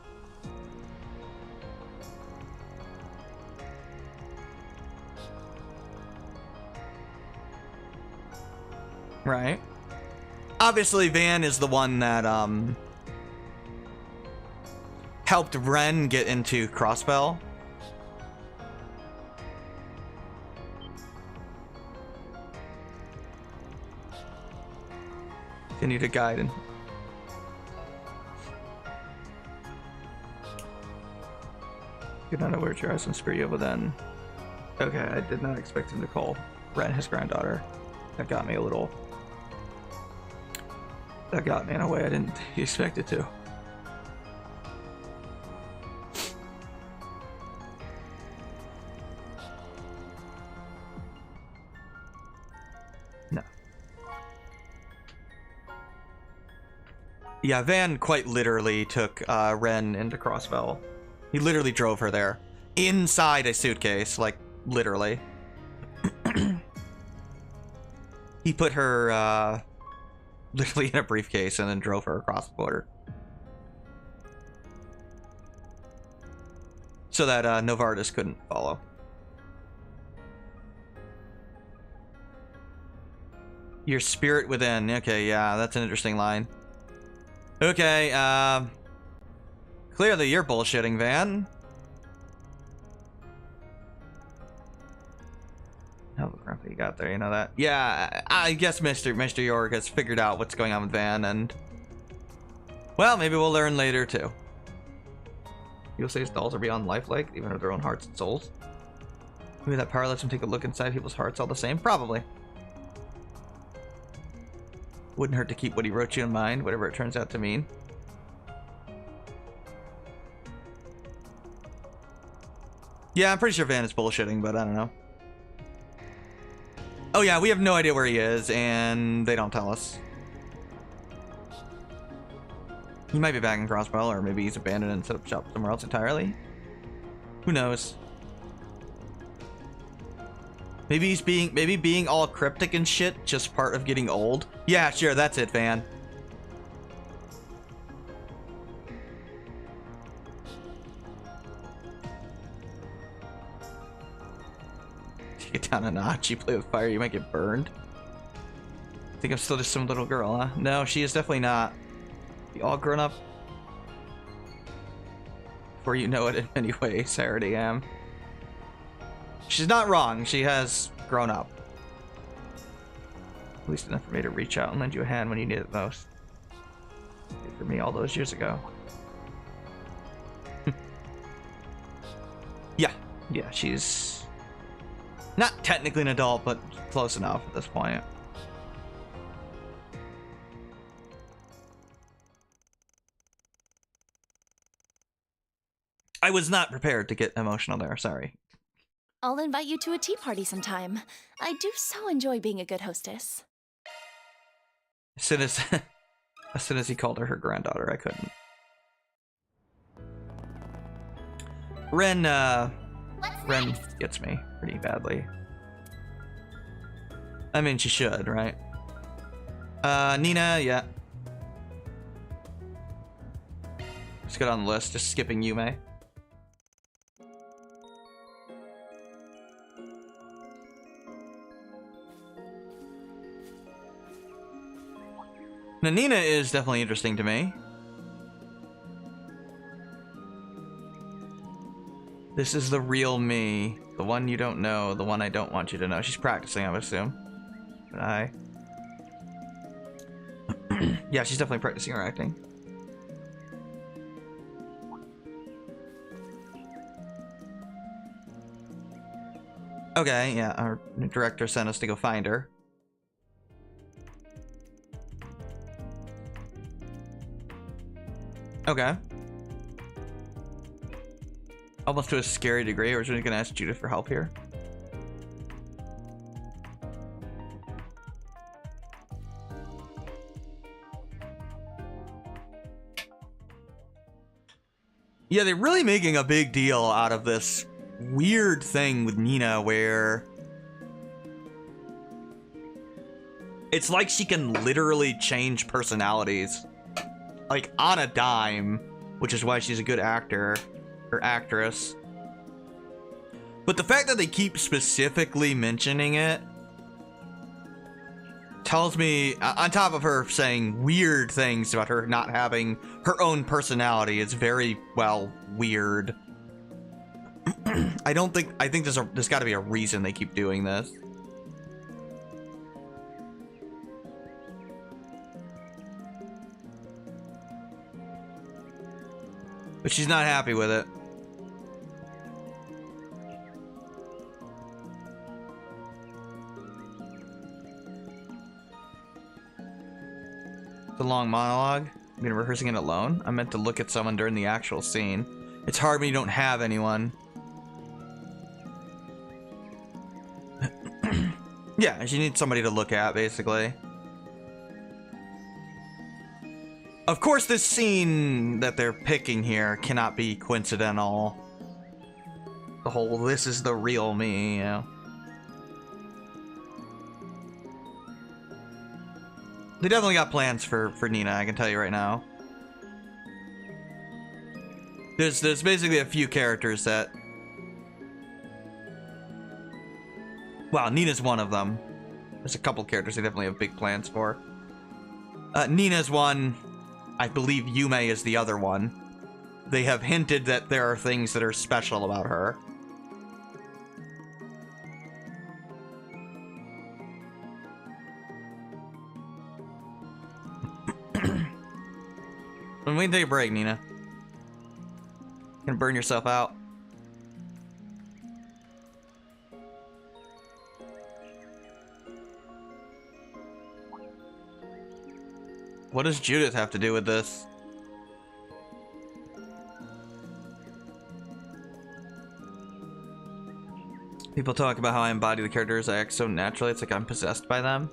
Right. Obviously, Van is the one that, helped Ren get into Crossbell. Continue to guide and... Good not aware your eyes and screw you, but then... Okay, I did not expect him to call Ren his granddaughter. That got me a little... That got me in a way I didn't expect it to. No. Yeah, Van quite literally took Ren into Crossbell. He literally drove her there. Inside a suitcase, like, literally. He put her, literally in a briefcase and then drove her across the border. So that, Novartis couldn't follow. Your spirit within. Okay, yeah, that's an interesting line. Okay, clearly you're bullshitting, Van. How grumpy you got there, you know that? Yeah, I guess Mr. York has figured out what's going on with Van, and... Well, maybe we'll learn later, too. You'll say his dolls are beyond lifelike, even with their own hearts and souls. Maybe that power lets him take a look inside people's hearts all the same? Probably. Wouldn't hurt to keep what he wrote you in mind, whatever it turns out to mean. Yeah, I'm pretty sure Van is bullshitting, but I don't know. Oh yeah, we have no idea where he is, and they don't tell us. He might be back in Crossbell, or maybe he's abandoned and set up shop somewhere else entirely. Who knows? Maybe being all cryptic and shit, just part of getting old. Yeah, sure, that's it, Van. Take it down a notch. You play with fire, you might get burned. Think I'm still just some little girl, huh? No, she is definitely not. You all grown up? Before you know it in many ways, I already am. She's not wrong. She has grown up. At least enough for me to reach out and lend you a hand when you need it most. Did for me all those years ago. Yeah, she's not technically an adult, but close enough at this point. I was not prepared to get emotional there, sorry. I'll invite you to a tea party sometime. I do so enjoy being a good hostess. As soon as he called her granddaughter, I couldn't. Ren gets me pretty badly. I mean, she should, right? Nina, yeah. Let's get on the list, just skipping Yume. Now, Nina is definitely interesting to me. This is the real me. The one you don't know. The one I don't want you to know. She's practicing, I would assume. But yeah, she's definitely practicing her acting. Okay, yeah, our director sent us to go find her. Okay. Almost to a scary degree. I was really gonna ask Judith for help here. Yeah, they're really making a big deal out of this weird thing with Nina where it's like she can literally change personalities, like on a dime, which is why she's a good actor or actress. But the fact that they keep specifically mentioning it tells me, on top of her saying weird things about her not having her own personality, it's very, well, weird. I think there's got to be a reason they keep doing this. But she's not happy with it. It's a long monologue. I've been rehearsing it alone. I meant to look at someone during the actual scene. It's hard when you don't have anyone. Yeah, she needs somebody to look at, basically. Of course, this scene that they're picking here cannot be coincidental. The whole, this is the real me, you know. They definitely got plans for Nina, I can tell you right now. There's basically a few characters that... Well, Nina's one of them. There's a couple characters they definitely have big plans for. Nina's one. I believe Yume is the other one. They have hinted that there are things that are special about her. When we take a break, Nina. You're gonna burn yourself out. What does Judith have to do with this? People talk about how I embody the characters. I act so naturally, it's like I'm possessed by them.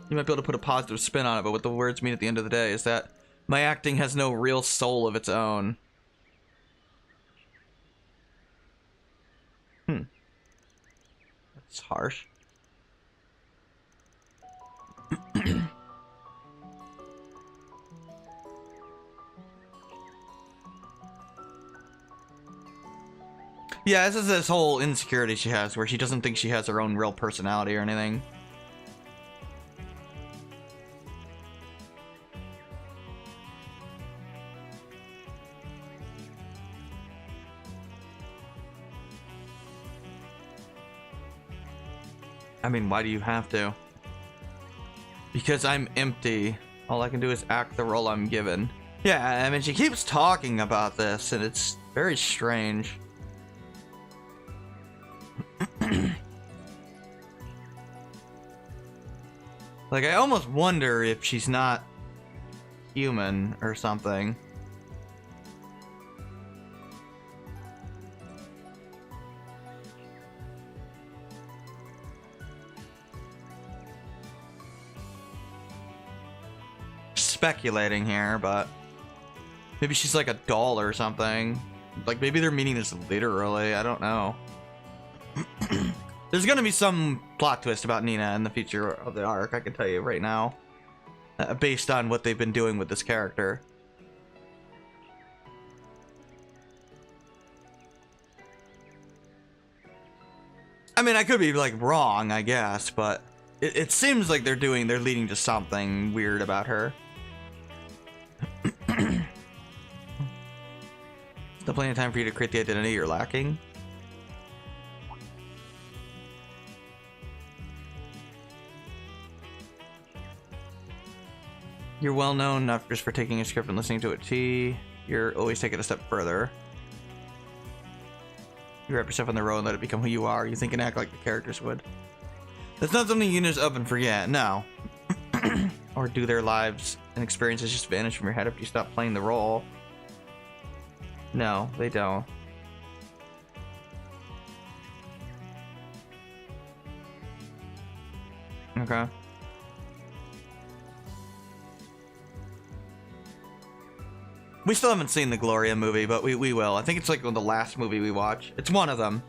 You might be able to put a positive spin on it, but what the words mean at the end of the day is that my acting has no real soul of its own. That's harsh. Yeah, this is this whole insecurity she has where she doesn't think she has her own real personality or anything. I mean, why do you have to? Because I'm empty. All I can do is act the role I'm given. Yeah, I mean, she keeps talking about this, and it's very strange. Like, I almost wonder if she's not human or something. Speculating here, but maybe she's like a doll or something. Like, maybe they're meaning this literally. I don't know. There's gonna be some plot twist about Nina in the future of the arc, I can tell you right now. Based on what they've been doing with this character. I mean, I could be, like, wrong, I guess, but it seems like they're leading to something weird about her. Still plenty of time for you to create the identity you're lacking. You're well known not just for taking a script and listening to it T. You're always taking it a step further. You wrap yourself on the road and let it become who you are. You think and act like the characters would. That's not something you can just up and forget, no. Or do their lives and experiences just vanish from your head after you stop playing the role. No, they don't. Okay. We still haven't seen the Gloria movie, but we will. I think it's like the last movie we watch. It's one of them.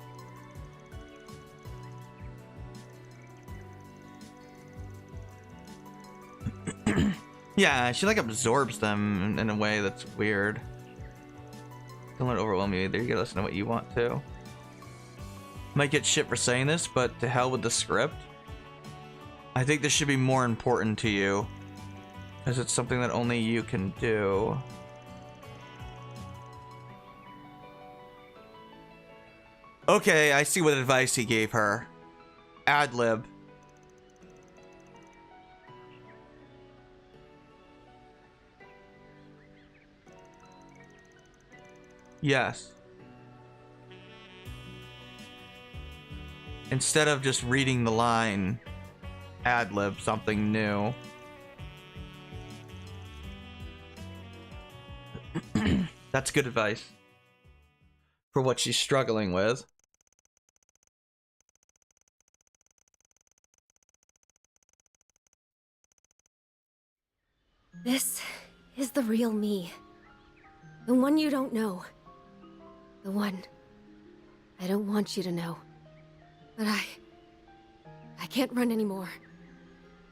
Yeah, she like absorbs them in a way that's weird. Don't let it overwhelm you either. You gotta listen to what you want to. Might get shit for saying this, but to hell with the script. I think this should be more important to you. Because it's something that only you can do. Okay, I see what advice he gave her. Ad-lib. Yes. Instead of just reading the line, ad-lib something new. That's good advice for what she's struggling with. This is the real me. The one you don't know. The one I don't want you to know. But I can't run anymore.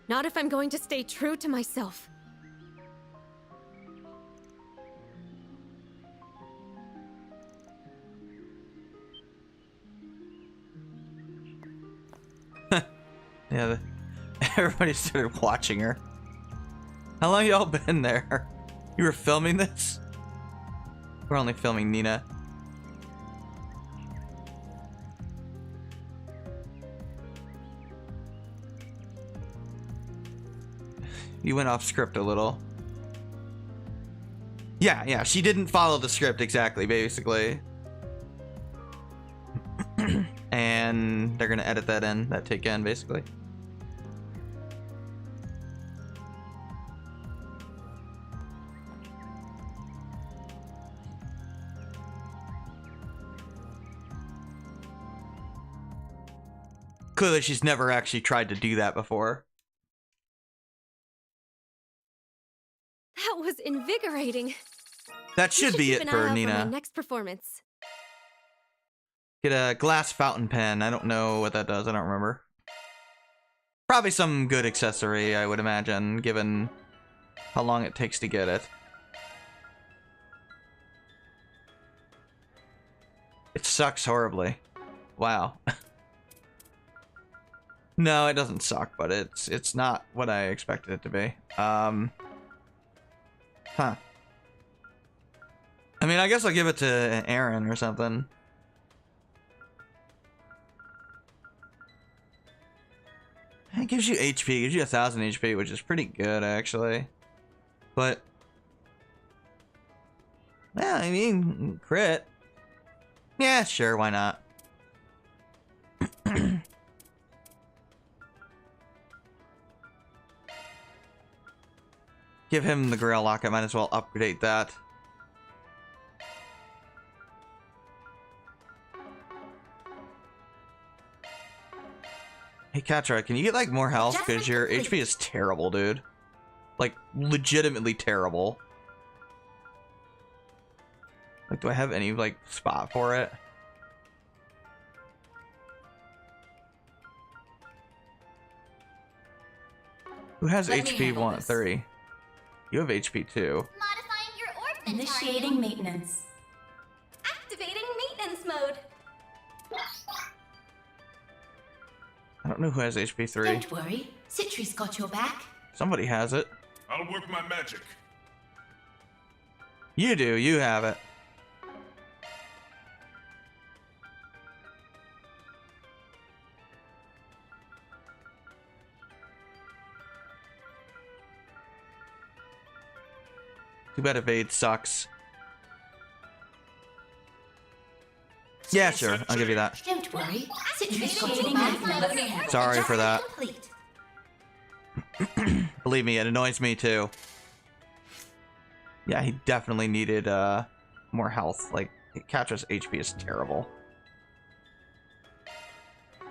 Not if I'm going to stay true to myself. Yeah, everybody started watching her. How long y'all been there? You were filming this? We're only filming Nina. You went off script a little. Yeah, she didn't follow the script exactly, basically. And they're gonna edit that in, that take in, basically. Clearly, she's never actually tried to do that before. That was invigorating. That should be it for Nina. My next performance. Get a glass fountain pen. I don't know what that does. I don't remember. Probably some good accessory, I would imagine, given how long it takes to get it. It sucks horribly. Wow. No, it doesn't suck, but it's not what I expected it to be. Huh. I mean, I guess I'll give it to Aaron or something. It gives you HP, it gives you 1,000 HP, which is pretty good, actually. But, yeah, I mean, crit. Yeah, sure, why not? Give him the Grail Locket, might as well upgrade that. Hey, Katra, can you get, like, more health? Because your HP is terrible, dude. Like, legitimately terrible. Like, do I have any, like, spot for it? Who has HP 130? You have HP 2. Modifying your orphan Initiating targeting. maintenance. Activating maintenance mode. I don't know who has HP 3. Don't worry, Citri's got your back. Somebody has it. I'll work my magic. You do, you have it. Too bad evade sucks. Yeah, sure. I'll give you that. Don't worry. Citrus got your back. Sorry for that. Complete. Believe me, it annoys me too. Yeah, he definitely needed more health. Like, Catra's HP is terrible.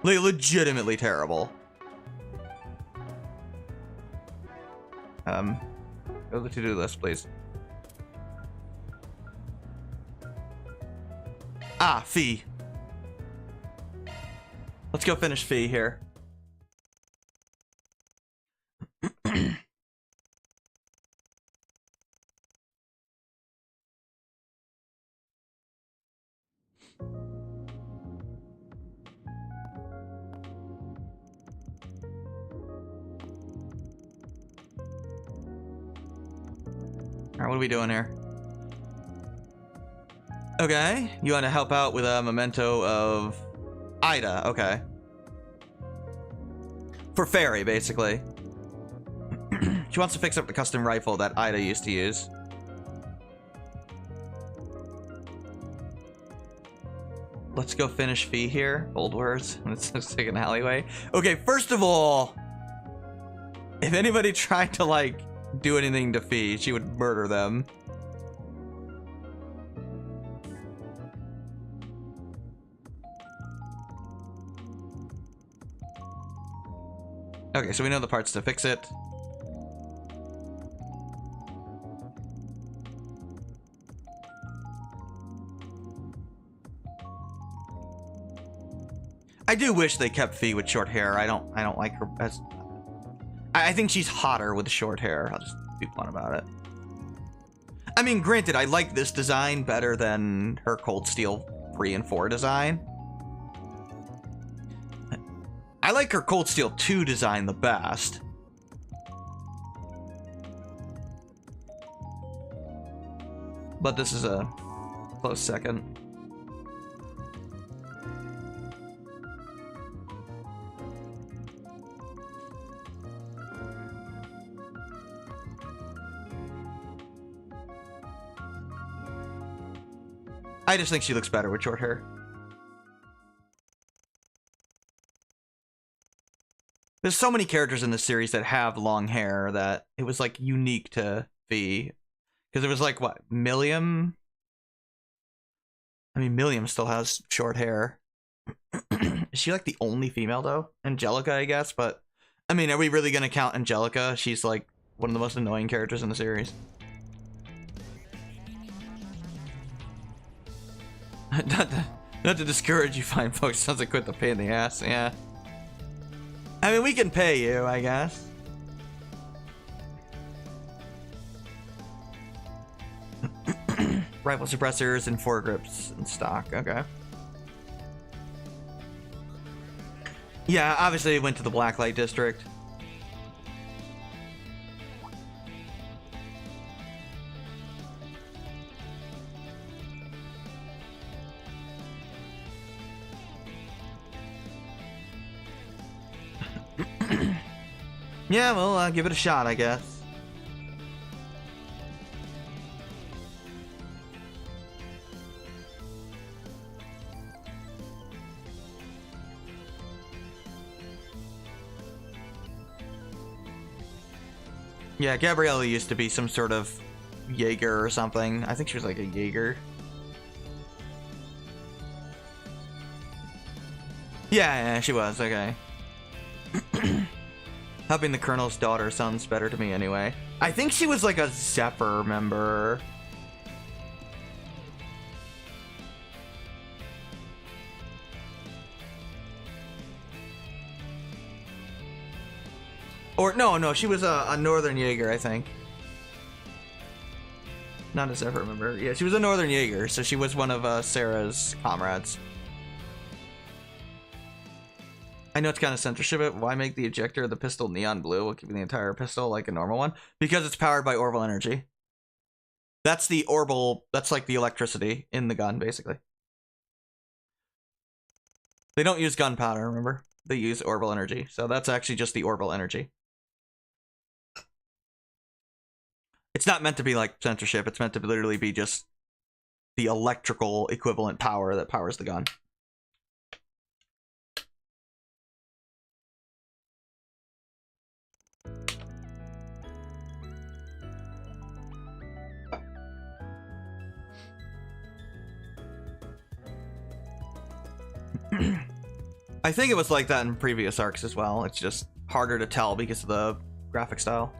Like, legitimately terrible. Go to the to-do list, please. Ah, Fee. Let's go finish Fee here. Alright, what are we doing here? Okay, you want to help out with a memento of Ida, okay. For Fairy, basically. She wants to fix up the custom rifle that Ida used to use. Let's go finish Fee here. Bold words. Let's take an alleyway. Okay, first of all, if anybody tried to, like, do anything to Fee, she would murder them. Okay, so we know the parts to fix it. I do wish they kept Fee with short hair. I don't like her as... I think she's hotter with short hair. I'll just be blunt about it. I mean, granted, I like this design better than her Cold Steel 3 and 4 design. I like her Cold Steel 2 design the best. But this is a close second. I just think she looks better with short hair. There's so many characters in this series that have long hair that it was like unique to Fee. Because it was like, what, Milliam? I mean, Milliam still has short hair. Is she like the only female though? Angelica, I guess, but I mean, are we really going to count Angelica? She's like one of the most annoying characters in the series. Not to discourage you fine folks, sounds like quite the pain in the ass, yeah. I mean, we can pay you, I guess. Rifle suppressors and foregrips in stock, okay. Yeah, obviously it went to the Blacklight District. Yeah, well, give it a shot, I guess. Yeah, Gabriella used to be some sort of Jaeger or something. I think she was like a Jaeger. Yeah, she was, okay. Helping the Colonel's daughter sounds better to me anyway. I think she was like a Zephyr member. Or no, she was a Northern Jaeger, I think. Not a Zephyr member. Yeah, she was a Northern Jaeger, so she was one of Sarah's comrades. I know it's kind of censorship, but why make the ejector of the pistol neon blue while keeping the entire pistol like a normal one? Because it's powered by Orbital energy. That's the Orbital, that's like the electricity in the gun, basically. They don't use gunpowder, remember? They use Orbital energy, so that's actually just the Orbital energy. It's not meant to be like censorship, it's meant to literally be just the electrical equivalent power that powers the gun. I think it was like that in previous arcs as well. It's just harder to tell because of the graphic style.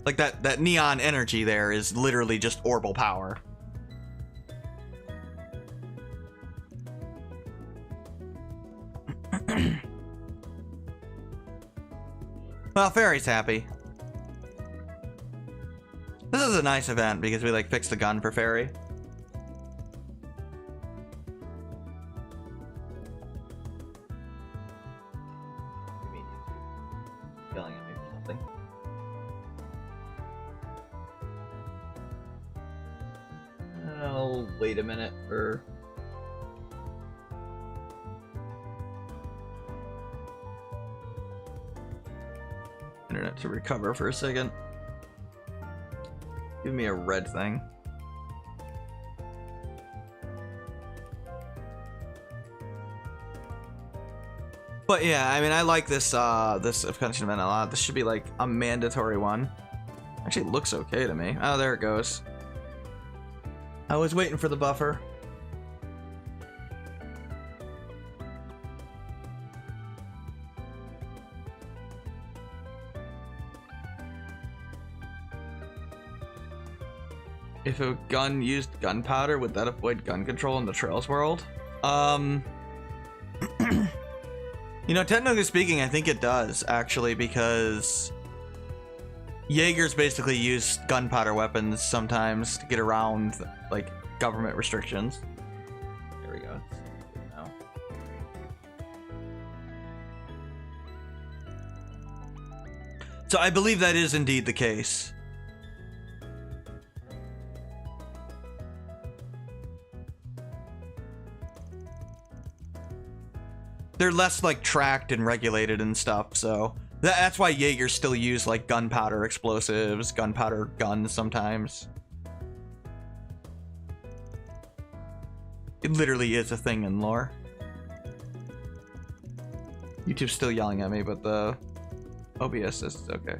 Like that neon energy there is literally just orbital power. Well, Fairy's happy. This is a nice event because we like fixed the gun for Fairy. Yelling at me for something. I'll wait a minute for... internet to recover for a second. Give me a red thing. But yeah, I mean, I like this this convention event a lot. This should be like a mandatory one. Actually, it looks okay to me. Oh, there it goes. I was waiting for the buffer. If a gun used gunpowder, would that avoid gun control in the Trails world? You know, technically speaking, I think it does, actually, because Jaegers basically use gunpowder weapons sometimes to get around, like, government restrictions. There we go. Now. So I believe that is indeed the case. They're less like tracked and regulated and stuff, so that's why Jaegers still use like gunpowder explosives, gunpowder guns sometimes. It literally is a thing in lore. YouTube's still yelling at me, but the OBS says it's okay.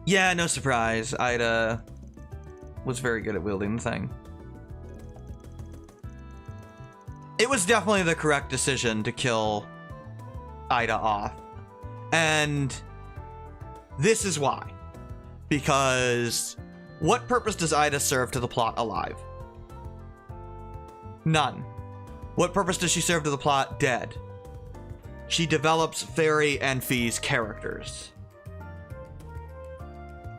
Yeah, no surprise. Ida was very good at wielding the thing. It was definitely the correct decision to kill Ida off. And this is why. Because what purpose does Ida serve to the plot alive? None. What purpose does she serve to the plot dead? She develops Fairy and Fee's characters.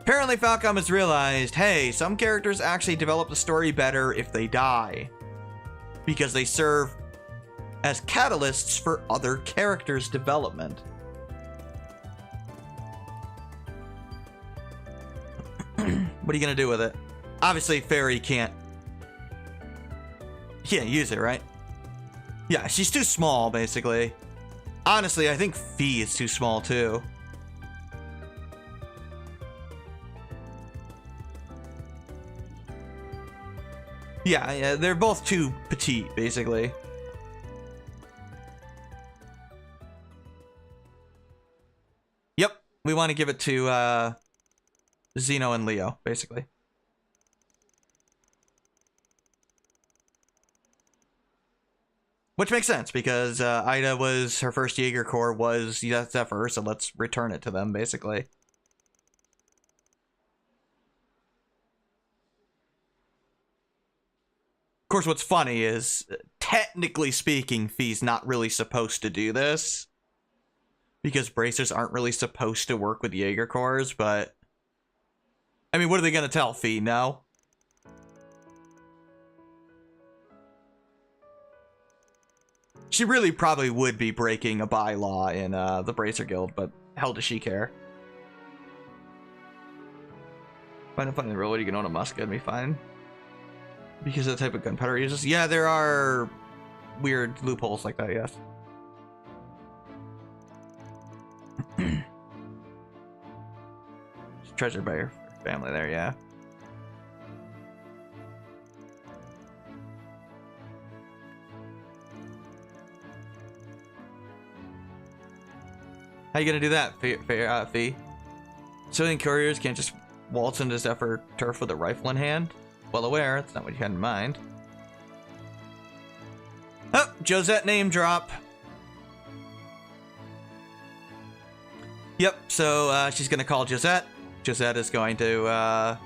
Apparently Falcom has realized, hey, some characters actually develop the story better if they die, because they serve as catalysts for other characters' development. What are you gonna do with it? Obviously Fairy can't use it, right? Yeah, she's too small, basically. Honestly, I think Fee is too small too. Yeah, they're both too petite, basically. Yep, we want to give it to Zeno and Leo, basically. Which makes sense, because Ida was, her first Jaeger Corps was Zephyr, so let's return it to them, basically. Of course, what's funny is, technically speaking, Fee's not really supposed to do this, because bracers aren't really supposed to work with Jaeger Corps, but I mean, what are they gonna tell Fee? No? She really probably would be breaking a bylaw in the Bracer Guild, but hell does she care? Find a funny rule, what are you gonna own a musket and be fine? Because of the type of gunpowder it uses? Yeah, there are weird loopholes like that, yes. She's treasured by her family there, yeah. How you gonna do that, Fee? Civilian couriers can't just waltz into Zephyr turf with a rifle in hand? Well aware, that's not what you had in mind. Oh, Josette name drop. Yep, so she's gonna call Josette. Josette is going to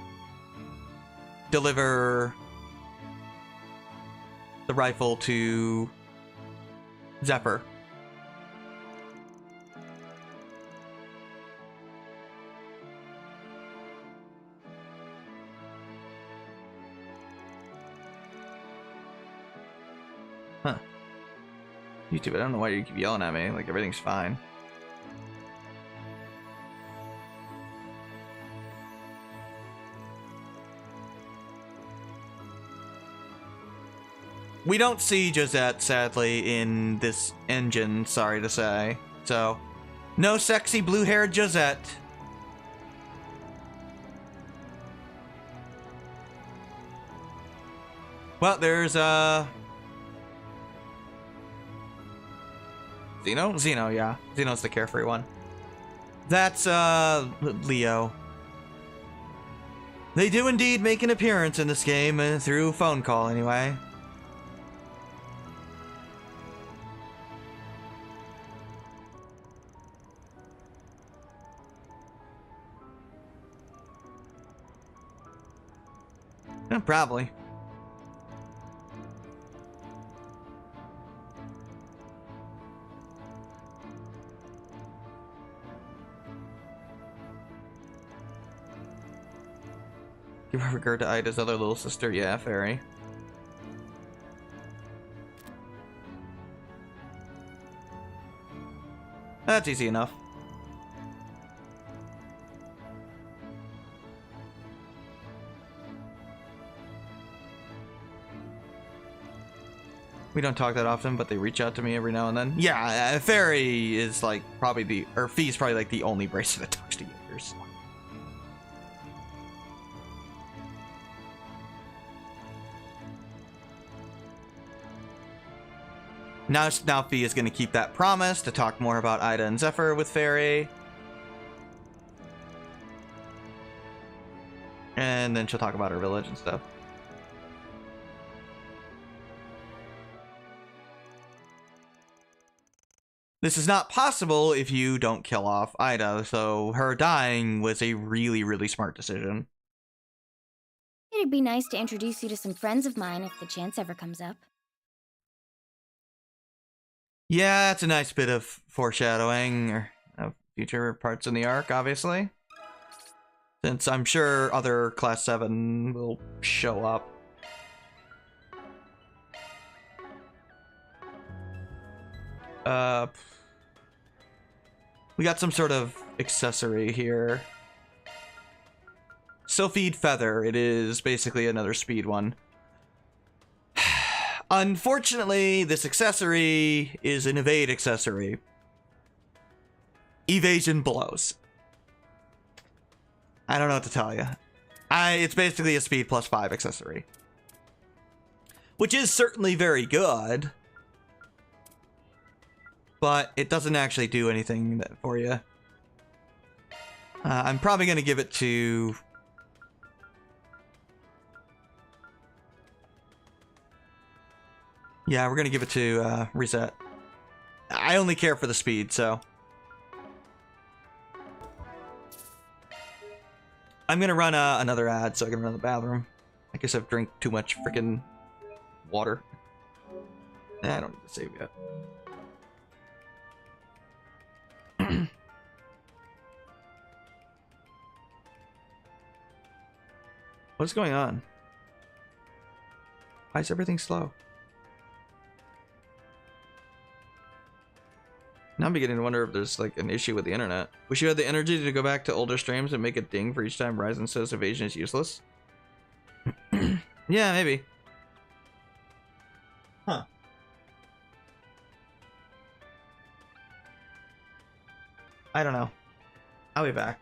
deliver the rifle to Zephyr. Huh. YouTube, I don't know why you keep yelling at me. Like, everything's fine. We don't see Josette, sadly, in this engine, sorry to say. So, no sexy blue-haired Josette. Well, there's, Zeno? Zeno, yeah. Zeno's the carefree one. That's, Leo. They do indeed make an appearance in this game, through phone call, anyway. Yeah, probably. Give regard to Ida's other little sister. Yeah, Fairy. That's easy enough. We don't talk that often, but they reach out to me every now and then. Yeah, Fairy is like probably or Fee's probably like the only bracelet that talks to users. Now Fee is going to keep that promise to talk more about Ida and Zephyr with Fairy. And then she'll talk about her village and stuff. This is not possible if you don't kill off Ida, so her dying was a really, really smart decision. It'd be nice to introduce you to some friends of mine if the chance ever comes up. Yeah, that's a nice bit of foreshadowing of future parts in the arc, obviously. Since I'm sure other Class 7 will show up. We got some sort of accessory here. Sylphid Feather. It is basically another speed one. Unfortunately, this accessory is an evade accessory. Evasion blows. I don't know what to tell you. It's basically a speed plus 5 accessory. Which is certainly very good. But it doesn't actually do anything for you. I'm probably going to give it to... Yeah, we're going to give it to Reset. I only care for the speed, so... I'm going to run another ad so I can run to the bathroom. I guess I've drank too much freaking water. I don't need to save yet. What's going on? Why is everything slow? Now I'm beginning to wonder if there's like an issue with the internet. Wish you had the energy to go back to older streams and make a ding for each time Ryzen says evasion is useless. Yeah, maybe. Huh. I don't know. I'll be back.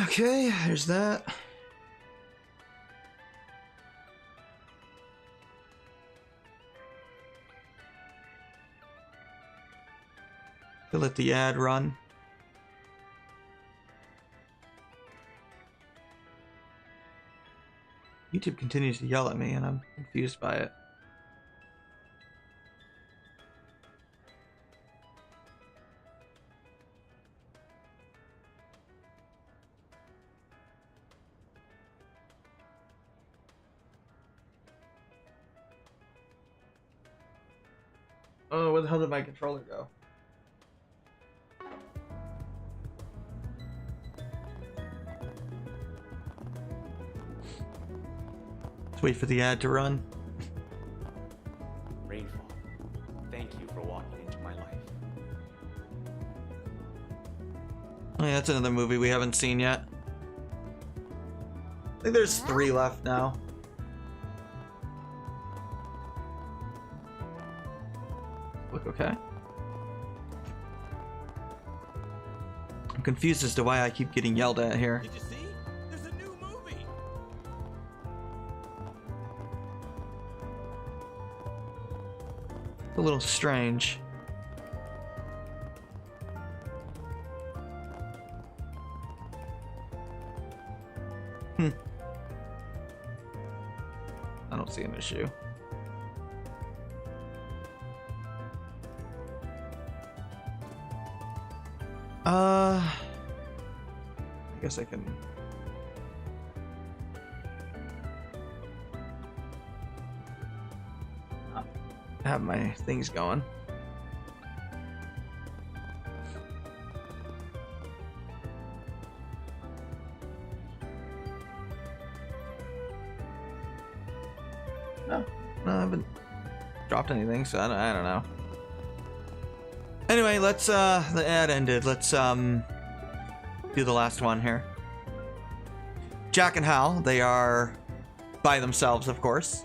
Okay, there's that. We'll let the ad run. YouTube continues to yell at me and I'm confused by it. Oh, where the hell did my controller go? Let's wait for the ad to run. Rainfall, thank you for walking into my life. Oh, yeah, that's another movie we haven't seen yet. I think there's 3 left now. Look okay. I'm confused as to why I keep getting yelled at here. Did you see? There's a new movie. It's a little strange. I don't see an issue. I guess I can. Have my things going. No, I haven't dropped anything, so I don't know. Anyway, let's the ad ended. Let's do the last one here. Jack and Hal, they are by themselves, of course.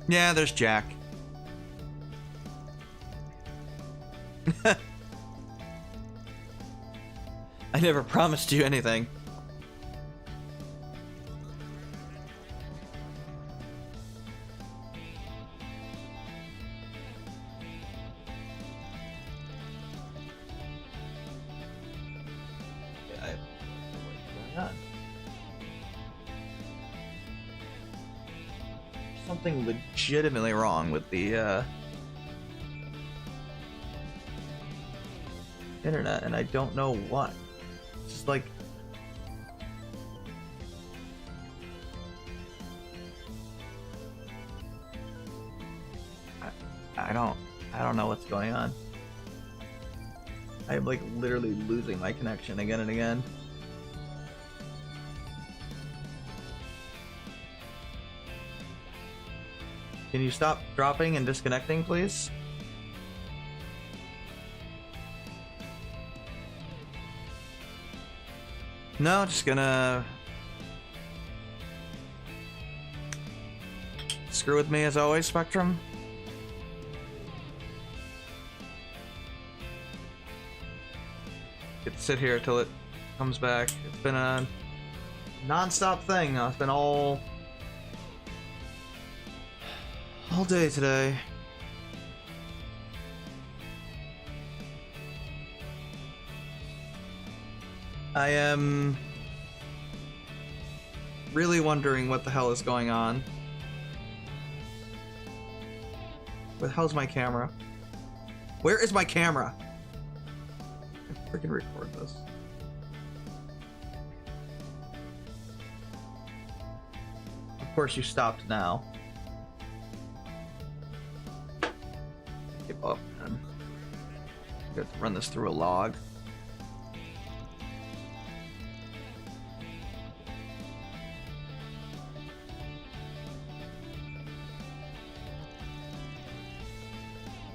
Yeah, there's Jack. I never promised you anything. done. Something legitimately wrong with the internet, and I don't know what. It's just like I don't know what's going on. I'm like literally losing my connection again and again. Can you stop dropping and disconnecting, please? No, just gonna screw with me as always, Spectrum. Get to sit here till it comes back. It's been a non-stop thing. It's been all day today. I am really wondering what the hell is going on. Where the hell's my camera? Where is my camera? I can freaking record this. Of course you stopped now. Give up, man. I got to run this through a log.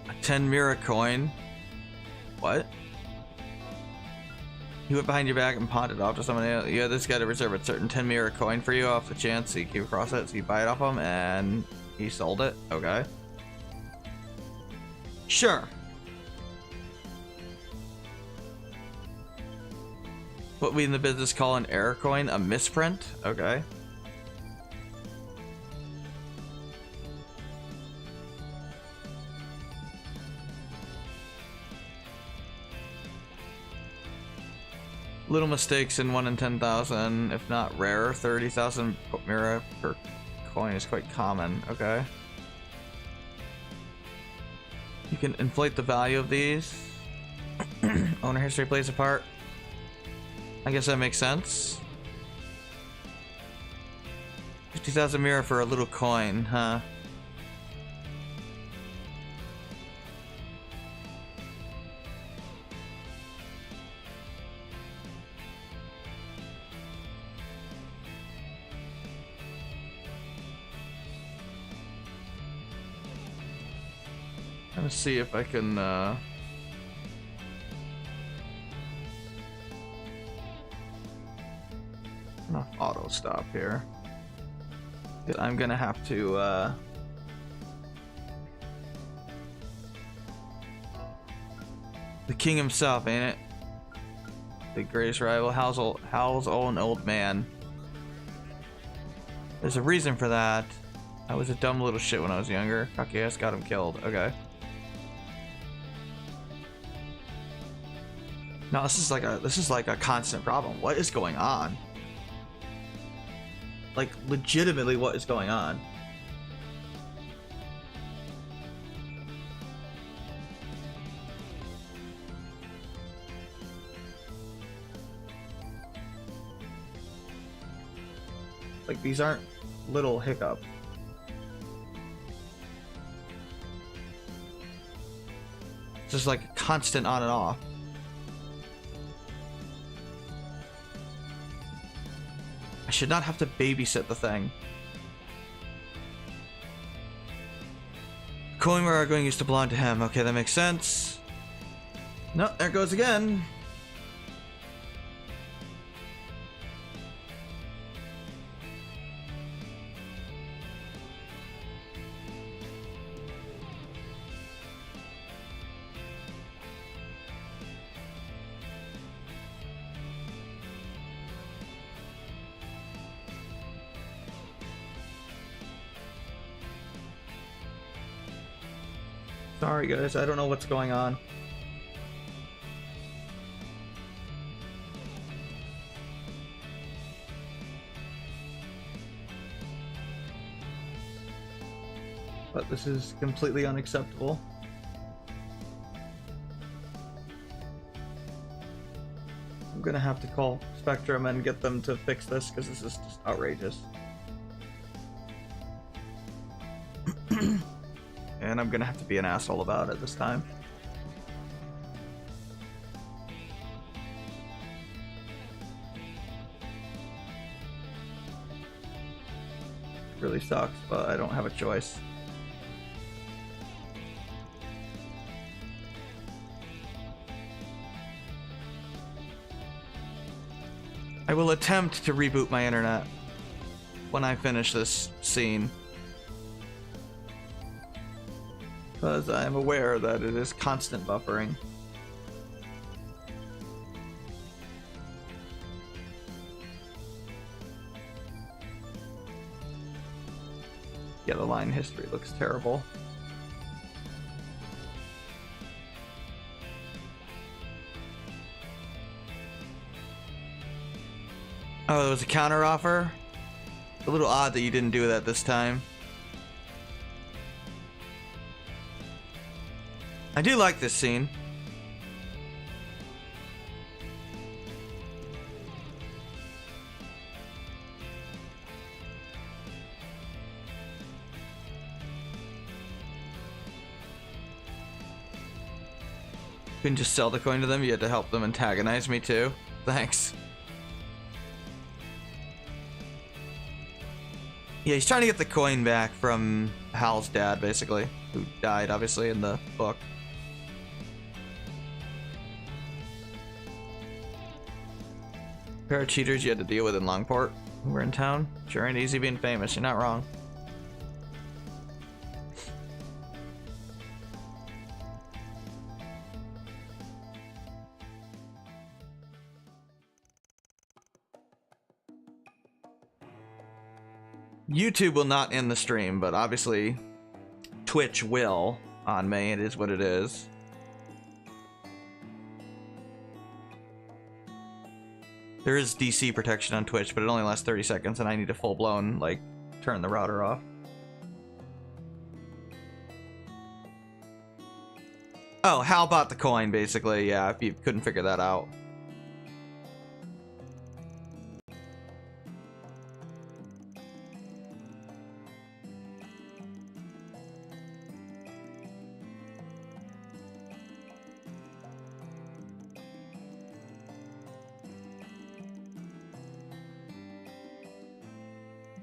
A 10 mirror coin. What? He went behind your back and pawned it off to someone else. Yeah, this guy to reserve a certain 10 mirror coin for you off the chance so you came across it, so you buy it off him, and he sold it. Okay. Sure. What we in the business call an error coin, a misprint. Okay. Little mistakes in 1 in 10,000, if not rare. 30,000 mirror per coin is quite common. Okay. You can inflate the value of these. Owner history plays a part. I guess that makes sense. 50,000 mirror for a little coin, huh? Let's see if I can not auto stop here. I'm gonna have to the king himself, ain't it? The greatest rival, Hal's own old man. There's a reason for that. I was a dumb little shit when I was younger. Cocky ass got him killed. Okay. No, this is like a constant problem. What is going on? Like, legitimately, what is going on? Like, these aren't little hiccups. It's just like constant on and off. I should not have to babysit the thing. Coin we are going used to belong to him. Okay, that makes sense. No, there it goes again. Sorry guys, I don't know what's going on. but this is completely unacceptable. I'm gonna have to call Spectrum and get them to fix this because this is just outrageous. And I'm gonna have to be an asshole about it this time. Really sucks, but I don't have a choice. I will attempt to reboot my internet when I finish this scene, because I am aware that it is constant buffering. Yeah, the line history looks terrible. Oh, there was a counter offer? A little odd that you didn't do that this time. I do like this scene. Couldn't just sell the coin to them, you had to help them antagonize me too. Thanks. Yeah, he's trying to get the coin back from Hal's dad, basically, who died, obviously, in the book. Pair of cheaters you had to deal with in Longport. We're in town. Sure ain't easy being famous, you're not wrong. YouTube will not end the stream, but obviously Twitch will on me. It is what it is. There is DC protection on Twitch, but it only lasts 30 seconds, and I need to full-blown, like, turn the router off. Oh, how about the coin, basically? Yeah, if you couldn't figure that out.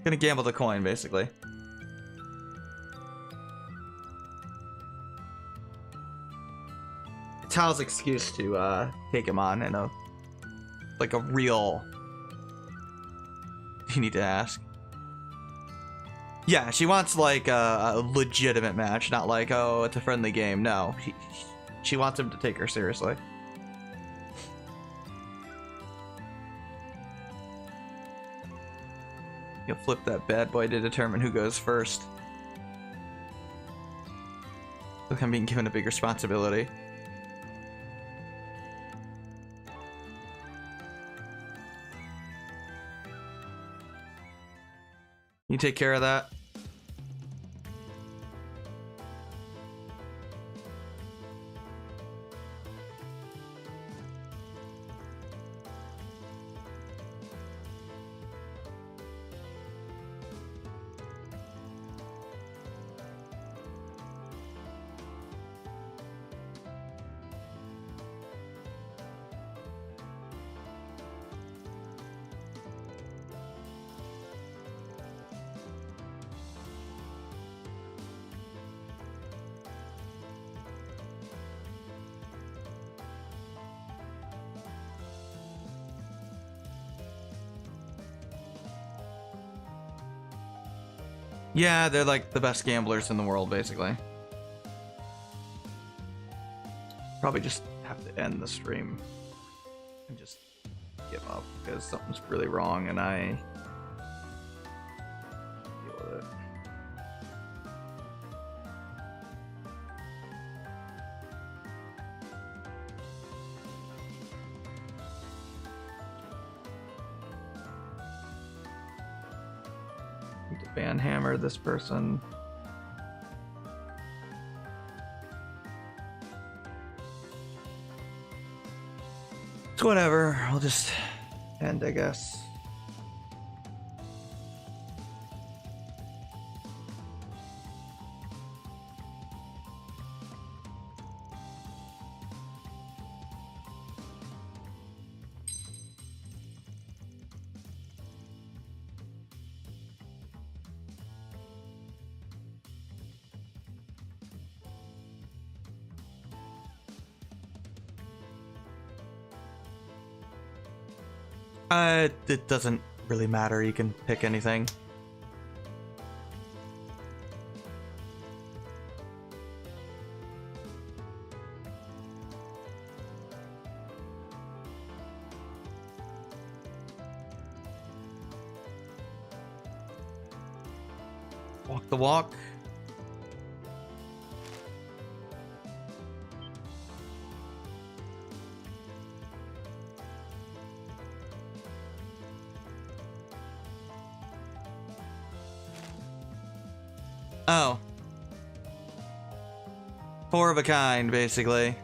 Gonna gamble the coin, basically. It's Hal's excuse to take him on in a like a real. You need to ask. Yeah, she wants like a legitimate match, not like, oh, it's a friendly game. No, she wants him to take her seriously. You'll flip that bad boy to determine who goes first. Look, I'm being given a big responsibility. You take care of that. Yeah, they're like the best gamblers in the world, basically. Probably just have to end the stream and just give up because something's really wrong and I deal with it. Need to ban hammer this person. Whatever, I'll just end, I guess. It doesn't really matter. You can pick anything. Walk the walk. Oh. 4 of a kind, basically.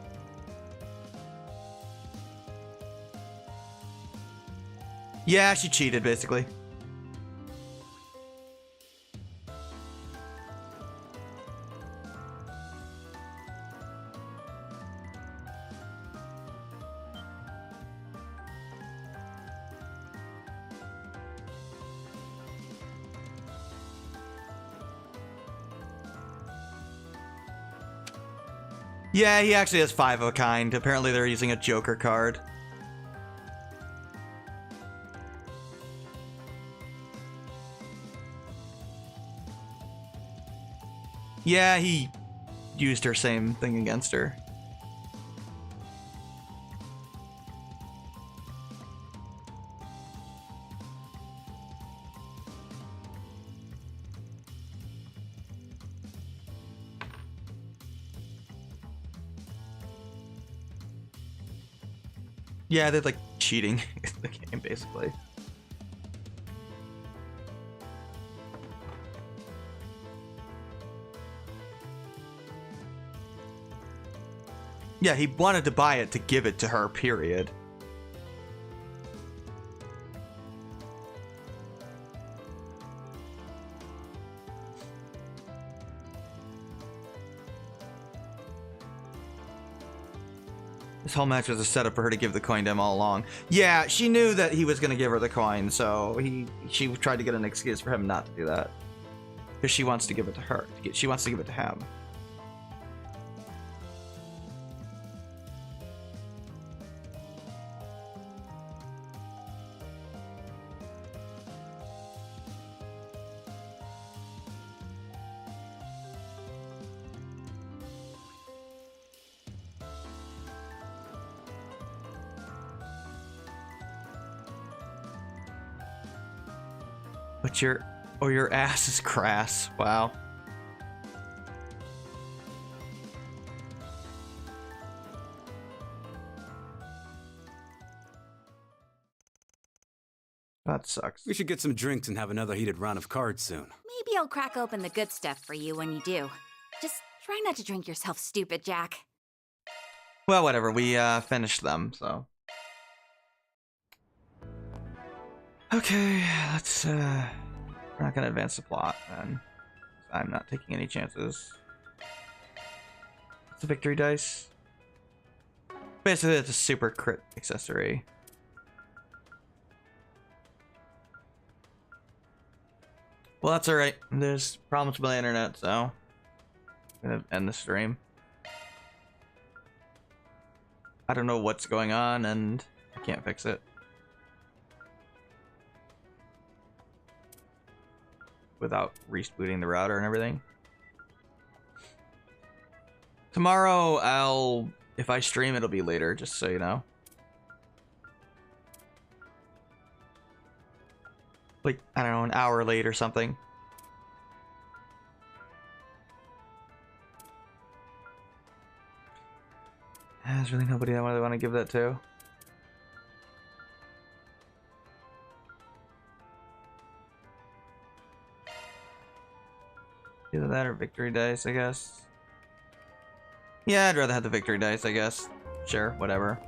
Yeah, she cheated, basically. Yeah, he actually has 5 of a kind. Apparently they're using a Joker card. Yeah, he used her same thing against her. Yeah, they're like cheating in the game, basically. Yeah, he wanted to buy it to give it to her, period. This whole match was a setup for her to give the coin to him all along. Yeah, she knew that he was going to give her the coin, so she tried to get an excuse for him not to do that. Because she wants to give it to her. She wants to give it to him. But your ass is crass. Wow. That sucks. We should get some drinks and have another heated round of cards soon. Maybe I'll crack open the good stuff for you when you do. Just try not to drink yourself stupid, Jack. Well, whatever. We finished them, so. Okay, let's we're not gonna advance the plot then. I'm not taking any chances. It's a victory dice. Basically, it's a super crit accessory. Well, that's alright. There's problems with my internet, so I'm gonna end the stream. I don't know what's going on, and I can't fix it. Without rebooting the router and everything. Tomorrow, if I stream, it'll be later, just so you know. Like, I don't know, an hour late or something. There's really nobody I really want to give that to. Either that or victory dice, I guess. Yeah, I'd rather have the victory dice, I guess. Sure, whatever.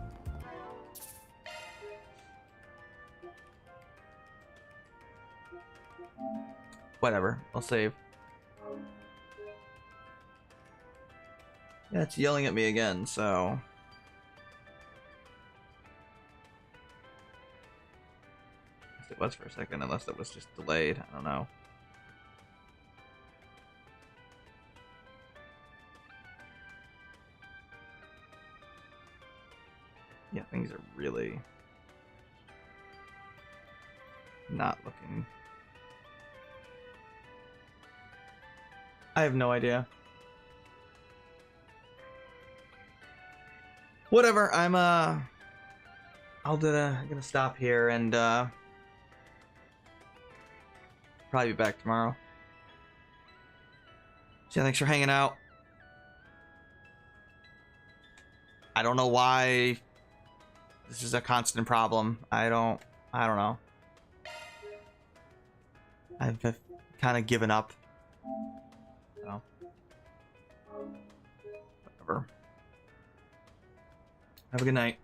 Whatever, I'll save. Yeah, it's yelling at me again, so... It was for a second, unless it was just delayed. I don't know. Yeah, things are really not looking... I have no idea. Whatever, I'm gonna stop here and probably be back tomorrow. So yeah, thanks for hanging out. I don't know why this is a constant problem. I don't know. I've kind of given up. So whatever. Have a good night.